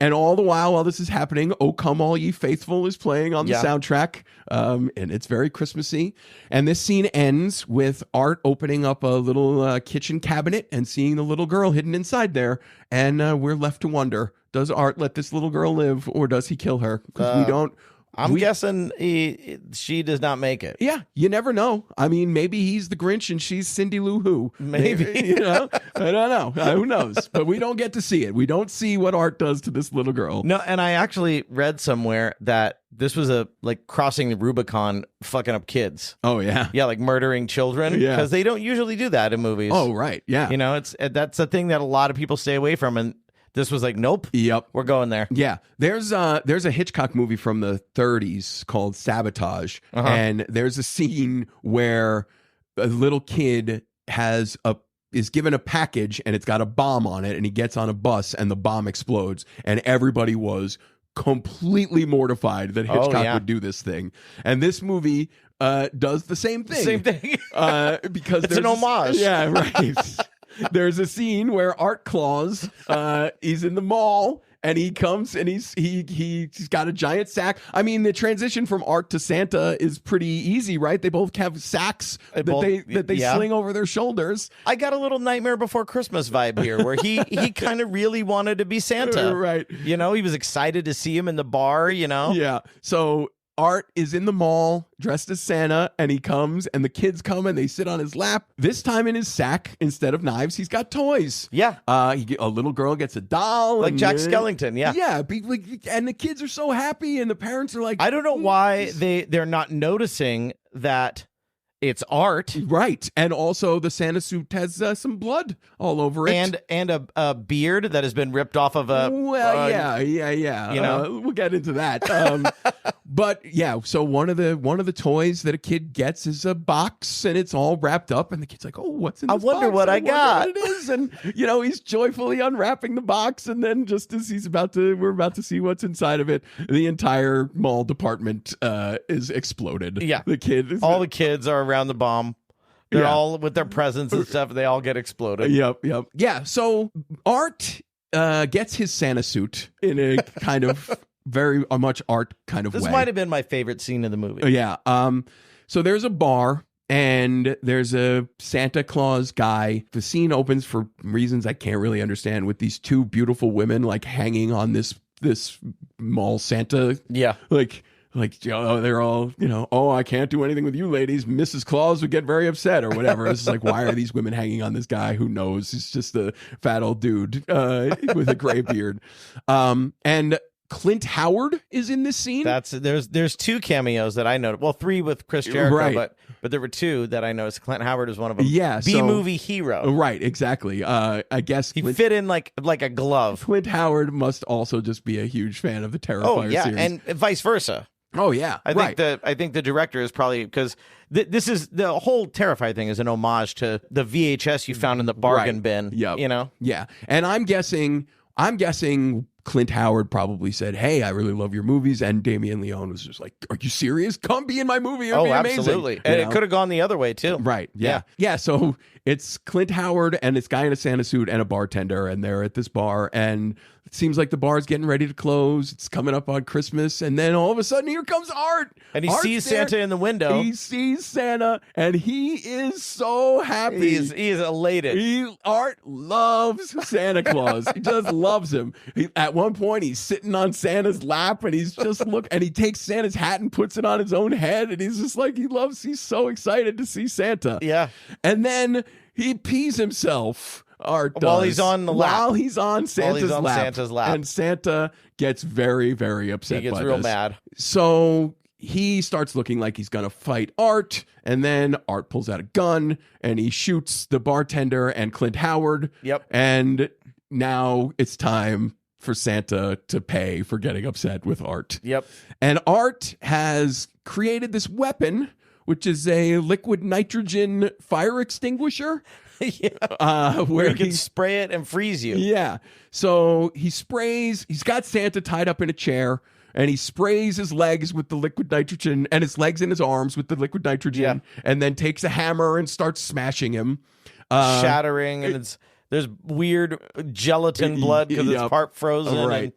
And all the while this is happening, "O Come All Ye Faithful" is playing on the soundtrack, and it's very Christmassy. And this scene ends with Art opening up a little kitchen cabinet and seeing the little girl hidden inside there. And we're left to wonder, does Art let this little girl live, or does he kill her? Because we don't. I'm guessing she does not make it. Yeah, you never know. I mean, maybe he's the Grinch and she's Cindy Lou Who. Maybe. I don't know. Who knows? But we don't get to see it. We don't see what Art does to this little girl. No, and I actually read somewhere that this was crossing the Rubicon, fucking up kids. Oh, yeah. Yeah, like murdering children. Yeah. Because they don't usually do that in movies. Oh, right. Yeah. That's a thing that a lot of people stay away from, and this was like, nope. Yep. We're going there. Yeah. There's a Hitchcock movie from the 30s called Sabotage. And there's a scene where a little kid is given a package and it's got a bomb on it, and he gets on a bus and the bomb explodes, and everybody was completely mortified that Hitchcock would do this thing. And this movie does the same thing. Because it's an homage. Yeah, right. There's a scene where Art Claus, he's in the mall, and he comes and he's got a giant sack. I mean, the transition from Art to Santa is pretty easy, right? They both have sacks that they sling over their shoulders. I got a little Nightmare Before Christmas vibe here, where he kind of really wanted to be Santa, right? He was excited to see him in the bar. Yeah. So Art is in the mall dressed as Santa, and he comes, and the kids come and they sit on his lap. This time in his sack, instead of knives, he's got toys. Yeah. A little girl gets a doll. Like Jack Skellington, yeah. Yeah. And the kids are so happy, and the parents are like, I don't know why they're not noticing that it's Art. Right. And also the Santa suit has some blood all over it. And a beard that has been ripped off of a... Well, yeah. We'll get into that. But yeah, so one of the toys that a kid gets is a box, and it's all wrapped up, and the kid's like, oh, what's in this box? I wonder what I got. What it is. And, he's joyfully unwrapping the box, and then just as we're about to see what's inside of it, the entire mall department is exploded. Yeah. The kids are around the bomb. They're all with their presents and stuff. They all get exploded. Yep. Yeah. So Art gets his Santa suit in a kind of very much Art kind of way. This might have been my favorite scene of the movie. Yeah. So there's a bar, and there's a Santa Claus guy. The scene opens for reasons I can't really understand, with these two beautiful women like hanging on this mall Santa. Yeah. They're all, oh, I can't do anything with you ladies. Mrs. Claus would get very upset or whatever. It's like, why are these women hanging on this guy? Who knows? He's just a fat old dude with a gray beard. And Clint Howard is in this scene. There's 2 cameos that I noticed. Well, 3 with Chris Jericho, right. but there were 2 that I noticed. Clint Howard is one of them. Yeah, B-movie hero. Right, exactly. I guess he fit in like a glove. Clint Howard must also just be a huge fan of the Terrifier series. And vice versa. Oh yeah, I think the director is probably, because this is the whole Terrifier thing is an homage to the VHS you found in the bargain bin. Yep. You know. Yeah, and I'm guessing Clint Howard probably said, "Hey, I really love your movies," and Damien Leone was just like, "Are you serious? Come be in my movie. It'd be amazing." Absolutely. And it could have gone the other way too. Right. Yeah. So it's Clint Howard and this guy in a Santa suit and a bartender, and they're at this bar, and it seems like the bar's getting ready to close. It's coming up on Christmas, and then all of a sudden, here comes Art. And he Art's sees there. Santa in the window. He sees Santa, and he is so happy. He is elated. Art loves Santa Claus. He just loves him. At one point, he's sitting on Santa's lap, and he's just and he takes Santa's hat and puts it on his own head, and he's just like, he's so excited to see Santa. Yeah. And then he pees himself. Art does. While he's on the lap. While he's on Santa's lap. And Santa gets very, very upset. He gets real mad. So he starts looking like he's going to fight Art, and then Art pulls out a gun, and he shoots the bartender and Clint Howard. Yep. And now it's time for Santa to pay for getting upset with Art. Yep. And Art has created this weapon, which is a liquid nitrogen fire extinguisher. Where he can spray it and freeze you. Yeah. So he's got Santa tied up in a chair, and he sprays his legs with the liquid nitrogen, and his legs and his arms with the liquid nitrogen, and then takes a hammer and starts smashing him. Shattering, and there's weird gelatin blood because it's part frozen. Right,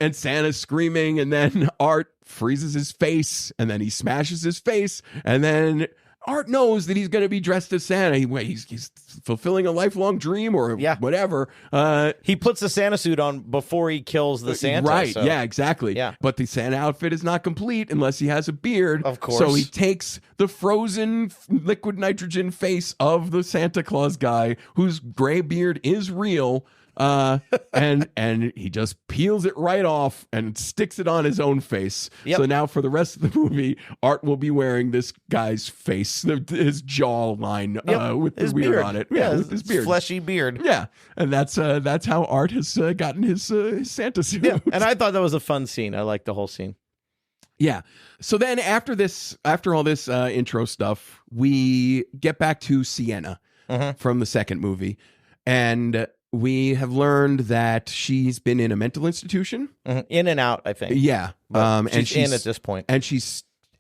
And Santa's screaming, and then Art freezes his face, and then he smashes his face, and then Art knows that he's going to be dressed as Santa. He's fulfilling a lifelong dream or whatever. He puts the Santa suit on before he kills the Santa. Right, so. yeah, exactly. Yeah. But the Santa outfit is not complete unless he has a beard. Of course. So he takes the frozen liquid nitrogen face of the Santa Claus guy, whose gray beard is real, and he just peels it right off and sticks it on his own face. Yep. So now for the rest of the movie, Art will be wearing this guy's face, his jawline with his the beard beard on it. Yeah, with his beard. Fleshy beard. Yeah, and that's how Art has gotten his Santa suit. Yeah, and I thought that was a fun scene. I liked the whole scene. Yeah. So then after all this intro stuff, we get back to Sienna from the second movie, and we have learned that she's been in a mental institution. In and out, I think. Yeah. She's in at this point. And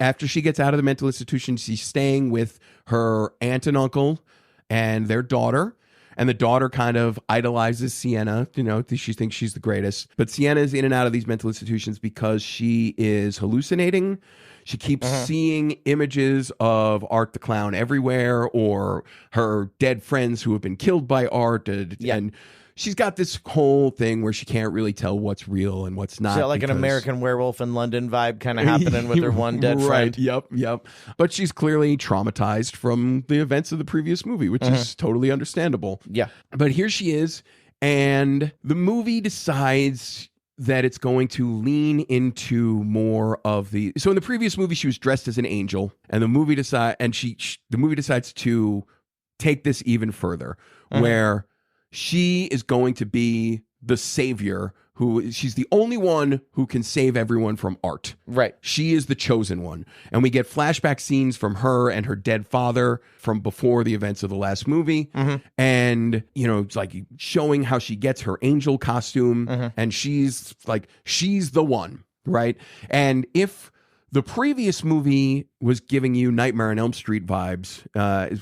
after she gets out of the mental institution, she's staying with her aunt and uncle and their daughter. And the daughter kind of idolizes Sienna. She thinks she's the greatest. But Sienna is in and out of these mental institutions because she is hallucinating. She keeps seeing images of Art the Clown everywhere, or her dead friends who have been killed by Art. And she's got this whole thing where she can't really tell what's real and what's not. So like an American Werewolf in London vibe kind of happening with her one dead friend. Yep. But she's clearly traumatized from the events of the previous movie, which is totally understandable. Yeah. But here she is, and the movie decides that it's going to lean into more of the. So in the previous movie, she was dressed as an angel, and the movie decides to take this even further, where she is going to be the savior. She's the only one who can save everyone from Art. Right. She is the chosen one. And we get flashback scenes from her and her dead father from before the events of the last movie. And, it's like showing how she gets her angel costume. And she's the one, right? And if the previous movie was giving you Nightmare on Elm Street vibes,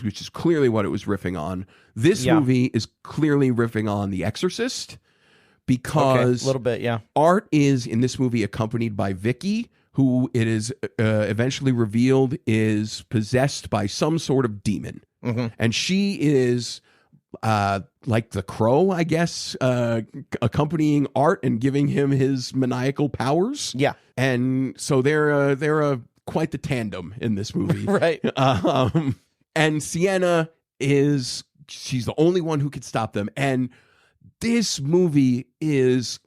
which is clearly what it was riffing on, this movie is clearly riffing on The Exorcist. Because a little bit, yeah. Art is in this movie accompanied by Vicky, who it is eventually revealed is possessed by some sort of demon. And she is like the Crow, I guess, accompanying Art and giving him his maniacal powers. Yeah. And so they're quite the tandem in this movie. Right. And Sienna she's the only one who could stop them. And this movie is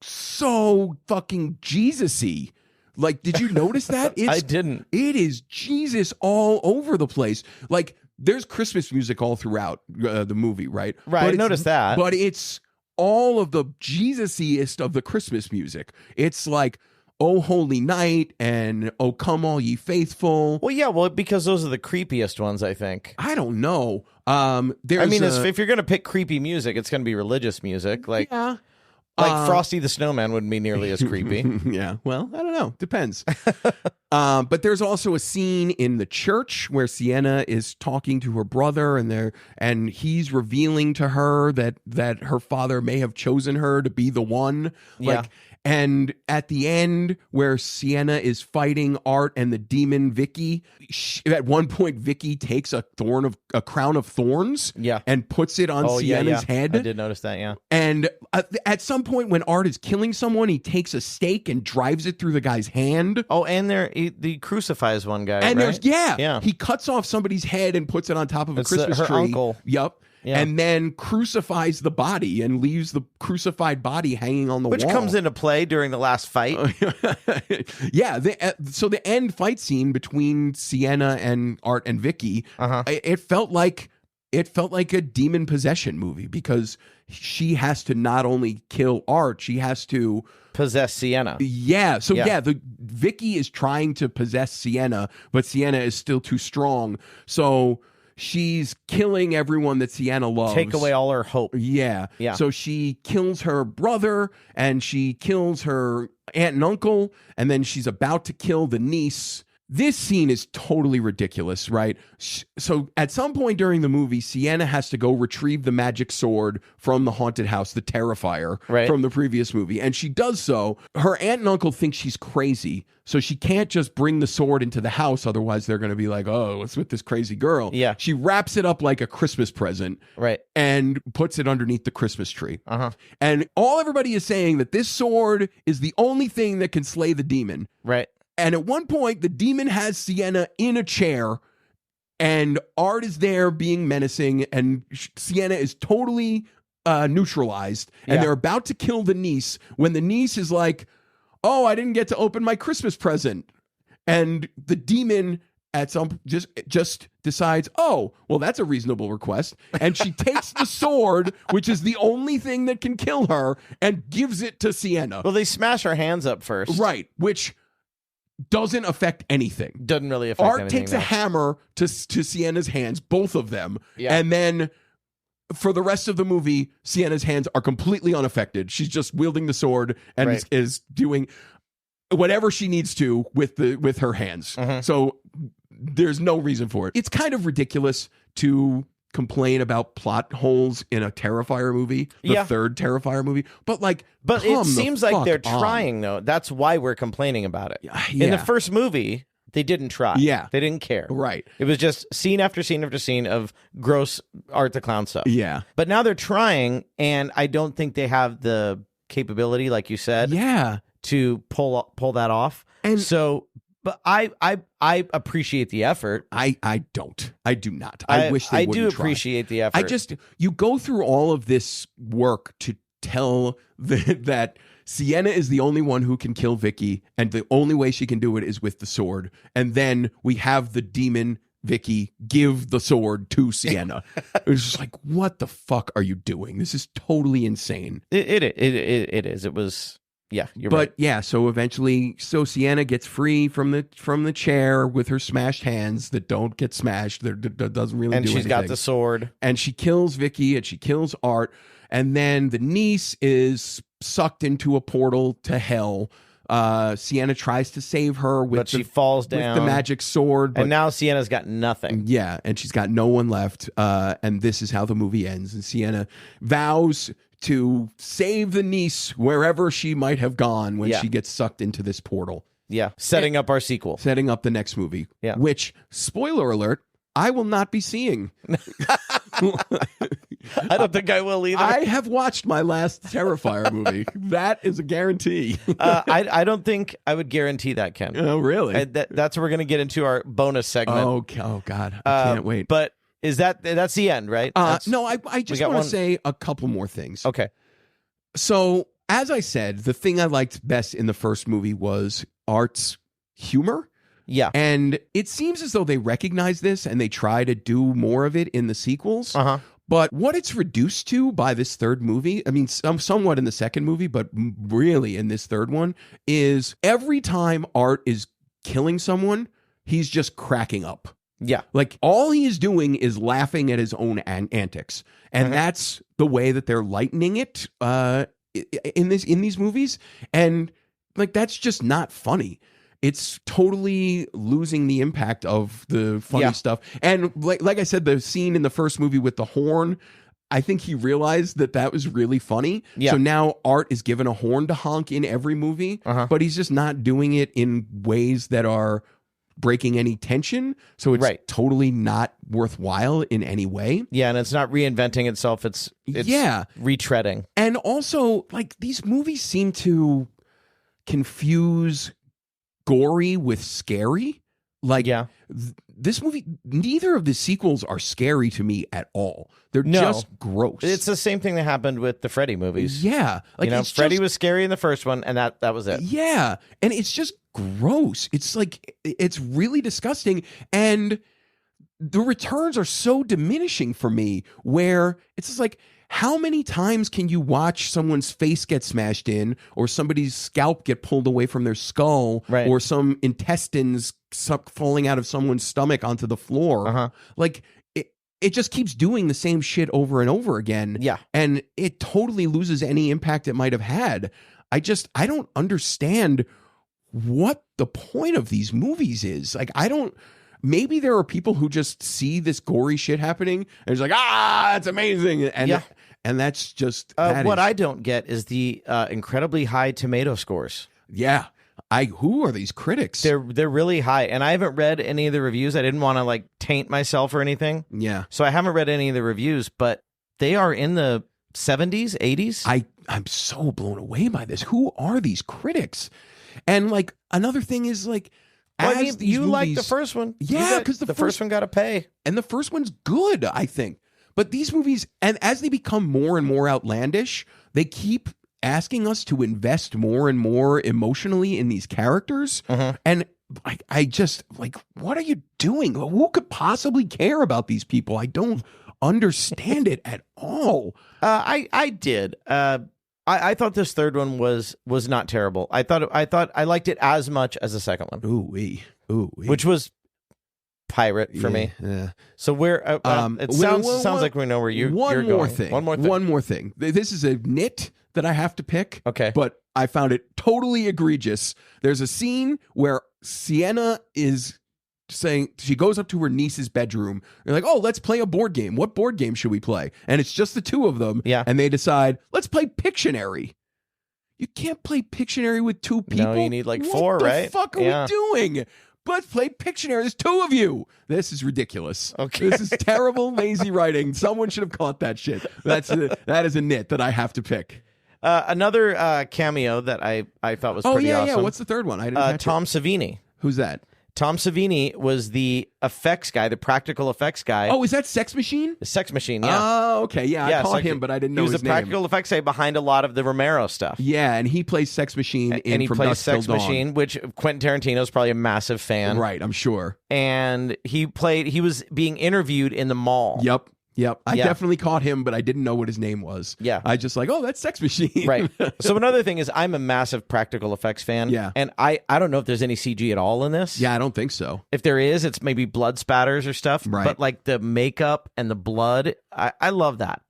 so fucking Jesus-y. Like, did you notice that? I didn't. It is Jesus all over the place. Like, there's Christmas music all throughout the movie, right? Right, I noticed that. But it's all of the Jesus-iest of the Christmas music. It's like, "Oh Holy Night" and "Oh Come All Ye Faithful." Well, yeah, because those are the creepiest ones, I think. I don't know. If you're going to pick creepy music, it's going to be religious music. Like, yeah. Like Frosty the Snowman wouldn't be nearly as creepy. Yeah, well, I don't know. Depends. But there's also a scene in the church where Sienna is talking to her brother, and he's revealing to her that her father may have chosen her to be the one. Like, and at the end, where Sienna is fighting Art and the demon Vicky, at one point Vicky takes a crown of thorns, and puts it on Sienna's head. I did notice that, yeah. And at some point, when Art is killing someone, he takes a stake and drives it through the guy's hand. Oh, and he crucifies one guy. And right? He cuts off somebody's head and puts it on top of a Christmas her tree. Uncle. Yep. Yeah. And then crucifies the body and leaves the crucified body hanging on the wall. Which comes into play during the last fight. Yeah. So the end fight scene between Sienna and Art and Vicky, it felt like a demon possession movie, because she has to not only kill Art, she has to possess Sienna. Yeah. So the Vicky is trying to possess Sienna, but Sienna is still too strong. So she's killing everyone that Sienna loves. Take away all her hope. Yeah. So she kills her brother, and she kills her aunt and uncle, and then she's about to kill the niece. This scene is totally ridiculous, right? So at some point during the movie, Sienna has to go retrieve the magic sword from the haunted house, the Terrifier, from the previous movie. And she does so. Her aunt and uncle think she's crazy, so she can't just bring the sword into the house. Otherwise, they're going to be like, "Oh, what's with this crazy girl?" Yeah. She wraps it up like a Christmas present, and puts it underneath the Christmas tree. And everybody is saying that this sword is the only thing that can slay the demon. Right. And at one point, the demon has Sienna in a chair, and Art is there being menacing, and Sienna is totally neutralized, and they're about to kill the niece when the niece is like, "Oh, I didn't get to open my Christmas present." And the demon at some just decides, "Oh, well, that's a reasonable request." And she takes the sword, which is the only thing that can kill her, and gives it to Sienna. Well, they smash her hands up first. Right, which doesn't affect anything. Doesn't really affect anything. Art takes a hammer to Sienna's hands, both of them. Yeah. And then for the rest of the movie, Sienna's hands are completely unaffected. She's just wielding the sword and is doing whatever she needs to with her hands. So there's no reason for it. It's kind of ridiculous to complain about plot holes in a Terrifier movie, the third Terrifier movie, but it seems like they're trying, though. That's why we're complaining about it. In the first movie, they didn't try. They didn't care. Right. It was just scene after scene after scene of gross Art the Clown stuff. Yeah. But now they're trying, and I don't think they have the capability, like you said, to pull that off. And so, but I appreciate the effort. I do not. I wish they wouldn't try. Appreciate the effort. You go through all of this work to tell that Sienna is the only one who can kill Vicky, and the only way she can do it is with the sword. And then we have the demon Vicky give the sword to Sienna. It was just like, what the fuck are you doing? This is totally insane. It is. It was. Yeah, so eventually, Sienna gets free from the chair with her smashed hands that don't get smashed. That doesn't really do anything. And she's got the sword. And she kills Vicky, and she kills Art. And then the niece is sucked into a portal to hell. Sienna tries to save her, but she falls down with the magic sword. And now Sienna's got nothing. Yeah, and she's got no one left. And this is how the movie ends. And Sienna vows to save the niece wherever she might have gone when she gets sucked into this portal. Yeah, setting up our sequel. Setting up the next movie. Yeah. Which, spoiler alert, I will not be seeing. I don't think I will either. I have watched my last Terrifier movie. That is a guarantee. I don't think I would guarantee that, Ken. Oh, really? That's where we're going to get into our bonus segment. Oh God. I can't wait. But that's the end, right? No, I just want to say a couple more things. Okay. So as I said, the thing I liked best in the first movie was Art's humor. Yeah. And it seems as though they recognize this and they try to do more of it in the sequels. But what it's reduced to by this third movie, I mean, somewhat in the second movie, but really in this third one, is every time Art is killing someone, he's just cracking up. Yeah. Like, all he is doing is laughing at his own antics. And that's the way that they're lightening it in these movies. And, like, that's just not funny. It's totally losing the impact of the funny stuff. And like I said, the scene in the first movie with the horn, I think he realized that was really funny. Yeah. So now Art is given a horn to honk in every movie, but he's just not doing it in ways that are breaking any tension. So it's totally not worthwhile in any way. Yeah, and it's not reinventing itself. It's retreading. And also, like, these movies seem to confuse gory with scary. Like, this movie, neither of the sequels are scary to me at all. They're just gross. It's the same thing that happened with the Freddy movies. Yeah. Like, Freddy was scary in the first one, and that was it. Yeah. And it's just gross. It's like, it's really disgusting. And the returns are so diminishing for me, where it's just like, how many times can you watch someone's face get smashed in, or somebody's scalp get pulled away from their skull, or some intestines falling out of someone's stomach onto the floor? Like, it just keeps doing the same shit over and over again. Yeah. And it totally loses any impact it might have had. I don't understand what the point of these movies is. Like, maybe there are people who just see this gory shit happening and it's like, it's amazing. And that's just what I don't get is the incredibly high tomato scores. Yeah. Who are these critics? They're really high, and I haven't read any of the reviews. I didn't want to like taint myself or anything. Yeah. So I haven't read any of the reviews, but they are in the 70s, 80s. I'm so blown away by this. Who are these critics? And like, another thing is, like, you like the first one. Yeah, because the first one got to pay. And the first one's good, I think. But these movies, and as they become more and more outlandish, they keep asking us to invest more and more emotionally in these characters. And I just, like, what are you doing? Who could possibly care about these people? I don't understand it at all. I did. I thought this third one was not terrible. I thought I liked it as much as the second one. Ooh-wee. Which was pirate for me. Yeah. So it sounds like we know where you're going. One more thing. This is a nit that I have to pick. Okay. But I found it totally egregious. There's a scene where Sienna is saying, she goes up to her niece's bedroom. They're like, let's play a board game. What board game should we play? And it's just the two of them. Yeah. And they decide, let's play Pictionary. You can't play Pictionary with two people. No, you need like four, right? right? What the fuck are we doing? Let's play Pictionary. There's two of you. This is ridiculous. Okay. This is terrible, lazy writing. Someone should have caught that shit. That is a nit that I have to pick. Another cameo that I thought was pretty awesome. Yeah. What's the third one? I didn't catch Tom Savini. Who's that? Tom Savini was the effects guy, the practical effects guy. Oh, is that Sex Machine? The Sex Machine, yeah. Oh, okay. Yeah, I caught him, but I didn't know his name. He was the practical effects guy behind a lot of the Romero stuff. Yeah, and he plays Sex Machine and he From plays Dusk Till Sex Dawn. Machine, which Quentin Tarantino's probably a massive fan. Right, I'm sure. And he was being interviewed in the mall. Yep. I definitely caught him, but I didn't know what his name was. Yeah. I just like, that's Sex Machine. Right. So another thing is I'm a massive practical effects fan. Yeah. And I don't know if there's any CG at all in this. Yeah, I don't think so. If there is, it's maybe blood spatters or stuff. Right. But like the makeup and the blood, I love that.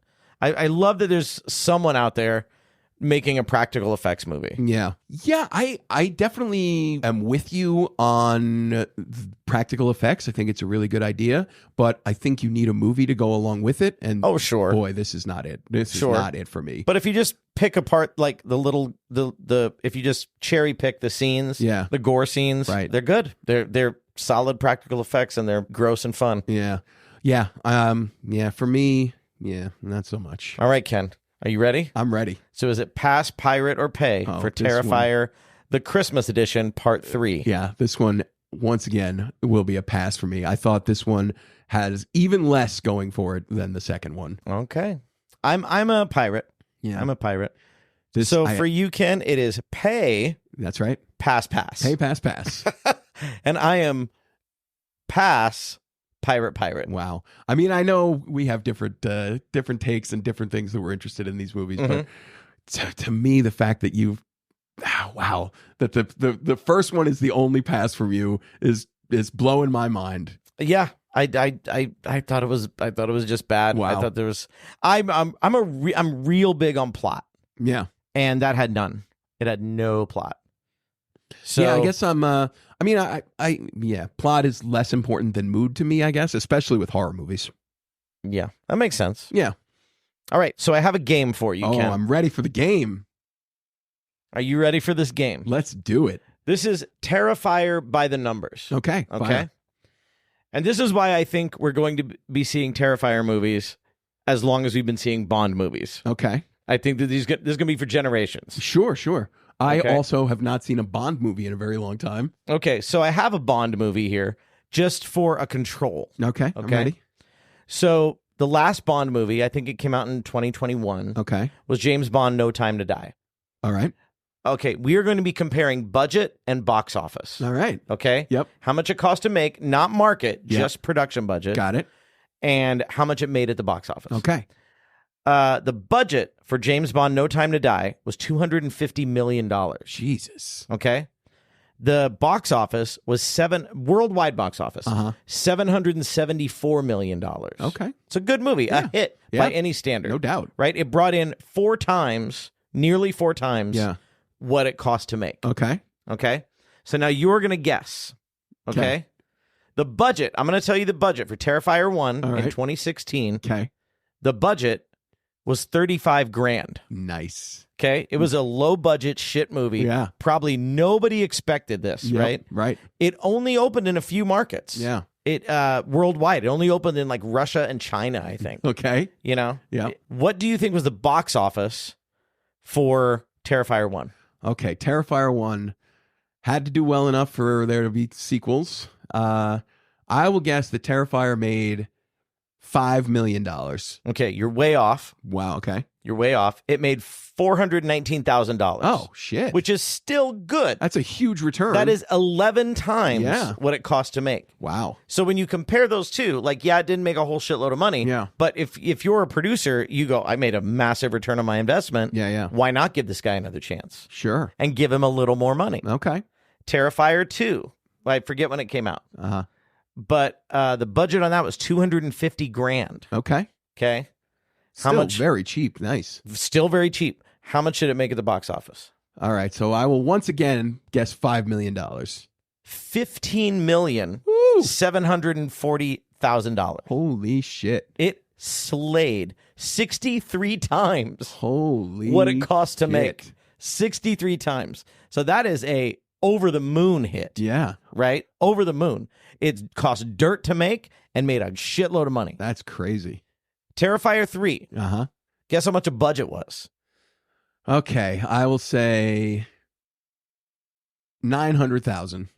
I love that there's someone out there making a practical effects movie. Yeah, I definitely am with you on practical effects. I think it's a really good idea, but I think you need a movie to go along with it. And sure, boy, this is not it. This is not it for me. But if you just pick apart like if you just cherry pick the scenes, the gore scenes, right, they're good. They're solid practical effects and they're gross and fun. Yeah. For me, not so much. All right, Ken. Are you ready? I'm ready. So is it pass, pirate, or pay for Terrifier, the Christmas edition, part 3? Yeah, this one, once again, will be a pass for me. I thought this one has even less going for it than the second one. Okay. I'm a pirate. Yeah. I'm a pirate. For you, Ken, it is pay. That's right. Pass. Pay, pass. And I am pass. Pirate. Wow. I mean, I know we have different takes and different things that we're interested in these movies, but to me, the fact that that the first one is the only pass from you is blowing my mind. Yeah. I thought it was just bad. Wow. I thought there was I'm real big on plot. Yeah. And that had none. It had no plot. So yeah, I guess plot is less important than mood to me, I guess, especially with horror movies. Yeah, that makes sense. Yeah. All right, so I have a game for you, Ken. I'm ready for the game. Are you ready for this game? Let's do it. This is Terrifier by the numbers. Okay. Fire. And this is why I think we're going to be seeing Terrifier movies as long as we've been seeing Bond movies. Okay. I think that this is going to be for generations. Sure. I also have not seen a Bond movie in a very long time. Okay, so I have a Bond movie here just for a control. Okay. I'm ready. So the last Bond movie, I think it came out in 2021. Okay. Was James Bond: No Time to Die. All right. Okay, we are going to be comparing budget and box office. All right. Okay? Yep. How much it cost to make, not market, just production budget. Got it. And how much it made at the box office. Okay. The budget for James Bond: No Time to Die was $250 million. Jesus. Okay. The box office was worldwide box office, $774 million. Okay. It's a good movie, a hit by any standard. No doubt. Right? It brought in nearly four times what it cost to make. Okay. Okay. So now you're going to guess. Okay. The budget, I'm going to tell you the budget for Terrifier 1 in 2016. Okay. The budget was $35,000. Nice. Okay. It was a low budget shit movie. Yeah. Probably nobody expected this, right? Right. It only opened in a few markets. Yeah. It worldwide. It only opened in like Russia and China, I think. Okay. You know? Yeah. What do you think was the box office for Terrifier 1? Okay. Terrifier 1 had to do well enough for there to be sequels. I will guess that Terrifier made $5 million. Okay, you're way off. Wow, okay. You're way off. It made $419,000. Oh, shit. Which is still good. That's a huge return. That is 11 times what it cost to make. Wow. So when you compare those two, like, it didn't make a whole shitload of money. Yeah. But if you're a producer, you go, I made a massive return on my investment. Yeah. Why not give this guy another chance? Sure. And give him a little more money. Okay. Terrifier 2. I forget when it came out. Uh-huh. But the budget on that was $250,000. Okay. Okay. How much? Very cheap. Nice. Still very cheap. How much did it make at the box office? All right. So I will once again guess $5 million. $15,740,000. Holy shit. It slayed 63 times. Holy what it cost to shit. make. 63 times. So that is a over the moon hit. Yeah. Right? Over the moon. It cost dirt to make and made a shitload of money. That's crazy. Terrifier 3. Uh-huh. Guess how much a budget was? Okay. I will say $900,000.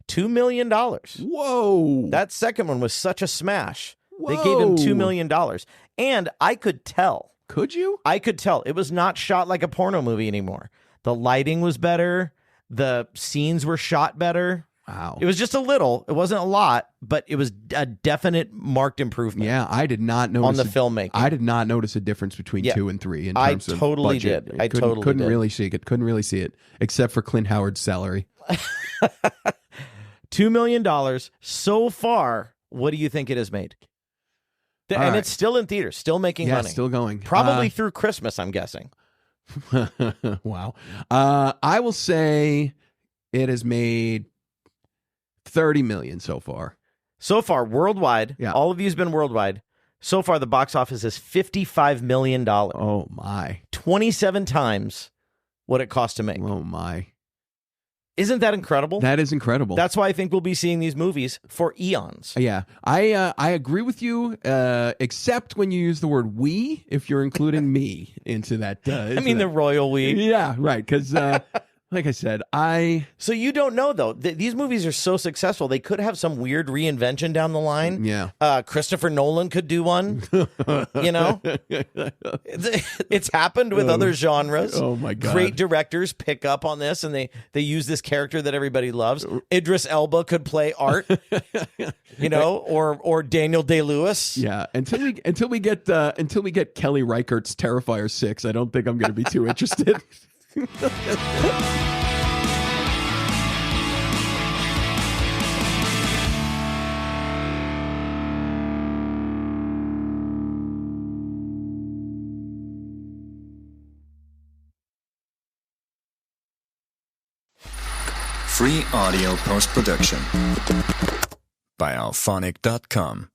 $2 million. Whoa. That second one was such a smash. Whoa. They gave him $2 million. And I could tell. Could you? I could tell. It was not shot like a porno movie anymore. The lighting was better. The scenes were shot better. Wow. It was just a little. It wasn't a lot, but it was a definite marked improvement. Yeah, I did not notice on the filmmaking. I did not notice a difference between 2 and 3 in terms of totally budget. did. I totally couldn't did. really see it. Couldn't really see it except for Clint Howard's salary. $2 million so far. What do you think it has made? And it's still in theaters, still making money. Still going. Probably through Christmas, I'm guessing. Wow. I will say it has made $30 million so far. So far, worldwide. Yeah. All of these have been worldwide. So far, the box office is $55 million. Oh, my. 27 times what it cost to make. Oh, my. Isn't that incredible? That is incredible. That's why I think we'll be seeing these movies for eons. Yeah. I agree with you, except when you use the word we, if you're including me into that. I mean, the royal we. Yeah, right. Because like I said, So you don't know, though. These movies are so successful. They could have some weird reinvention down the line. Yeah. Christopher Nolan could do one. You know? It's happened with other genres. Oh, my God. Great directors pick up on this, and they use this character that everybody loves. Idris Elba could play Art, you know, or Daniel Day-Lewis. Yeah. Until we get Kelly Reichardt's Terrifier 6, I don't think I'm going to be too interested. Free audio post-production by alphonic.com.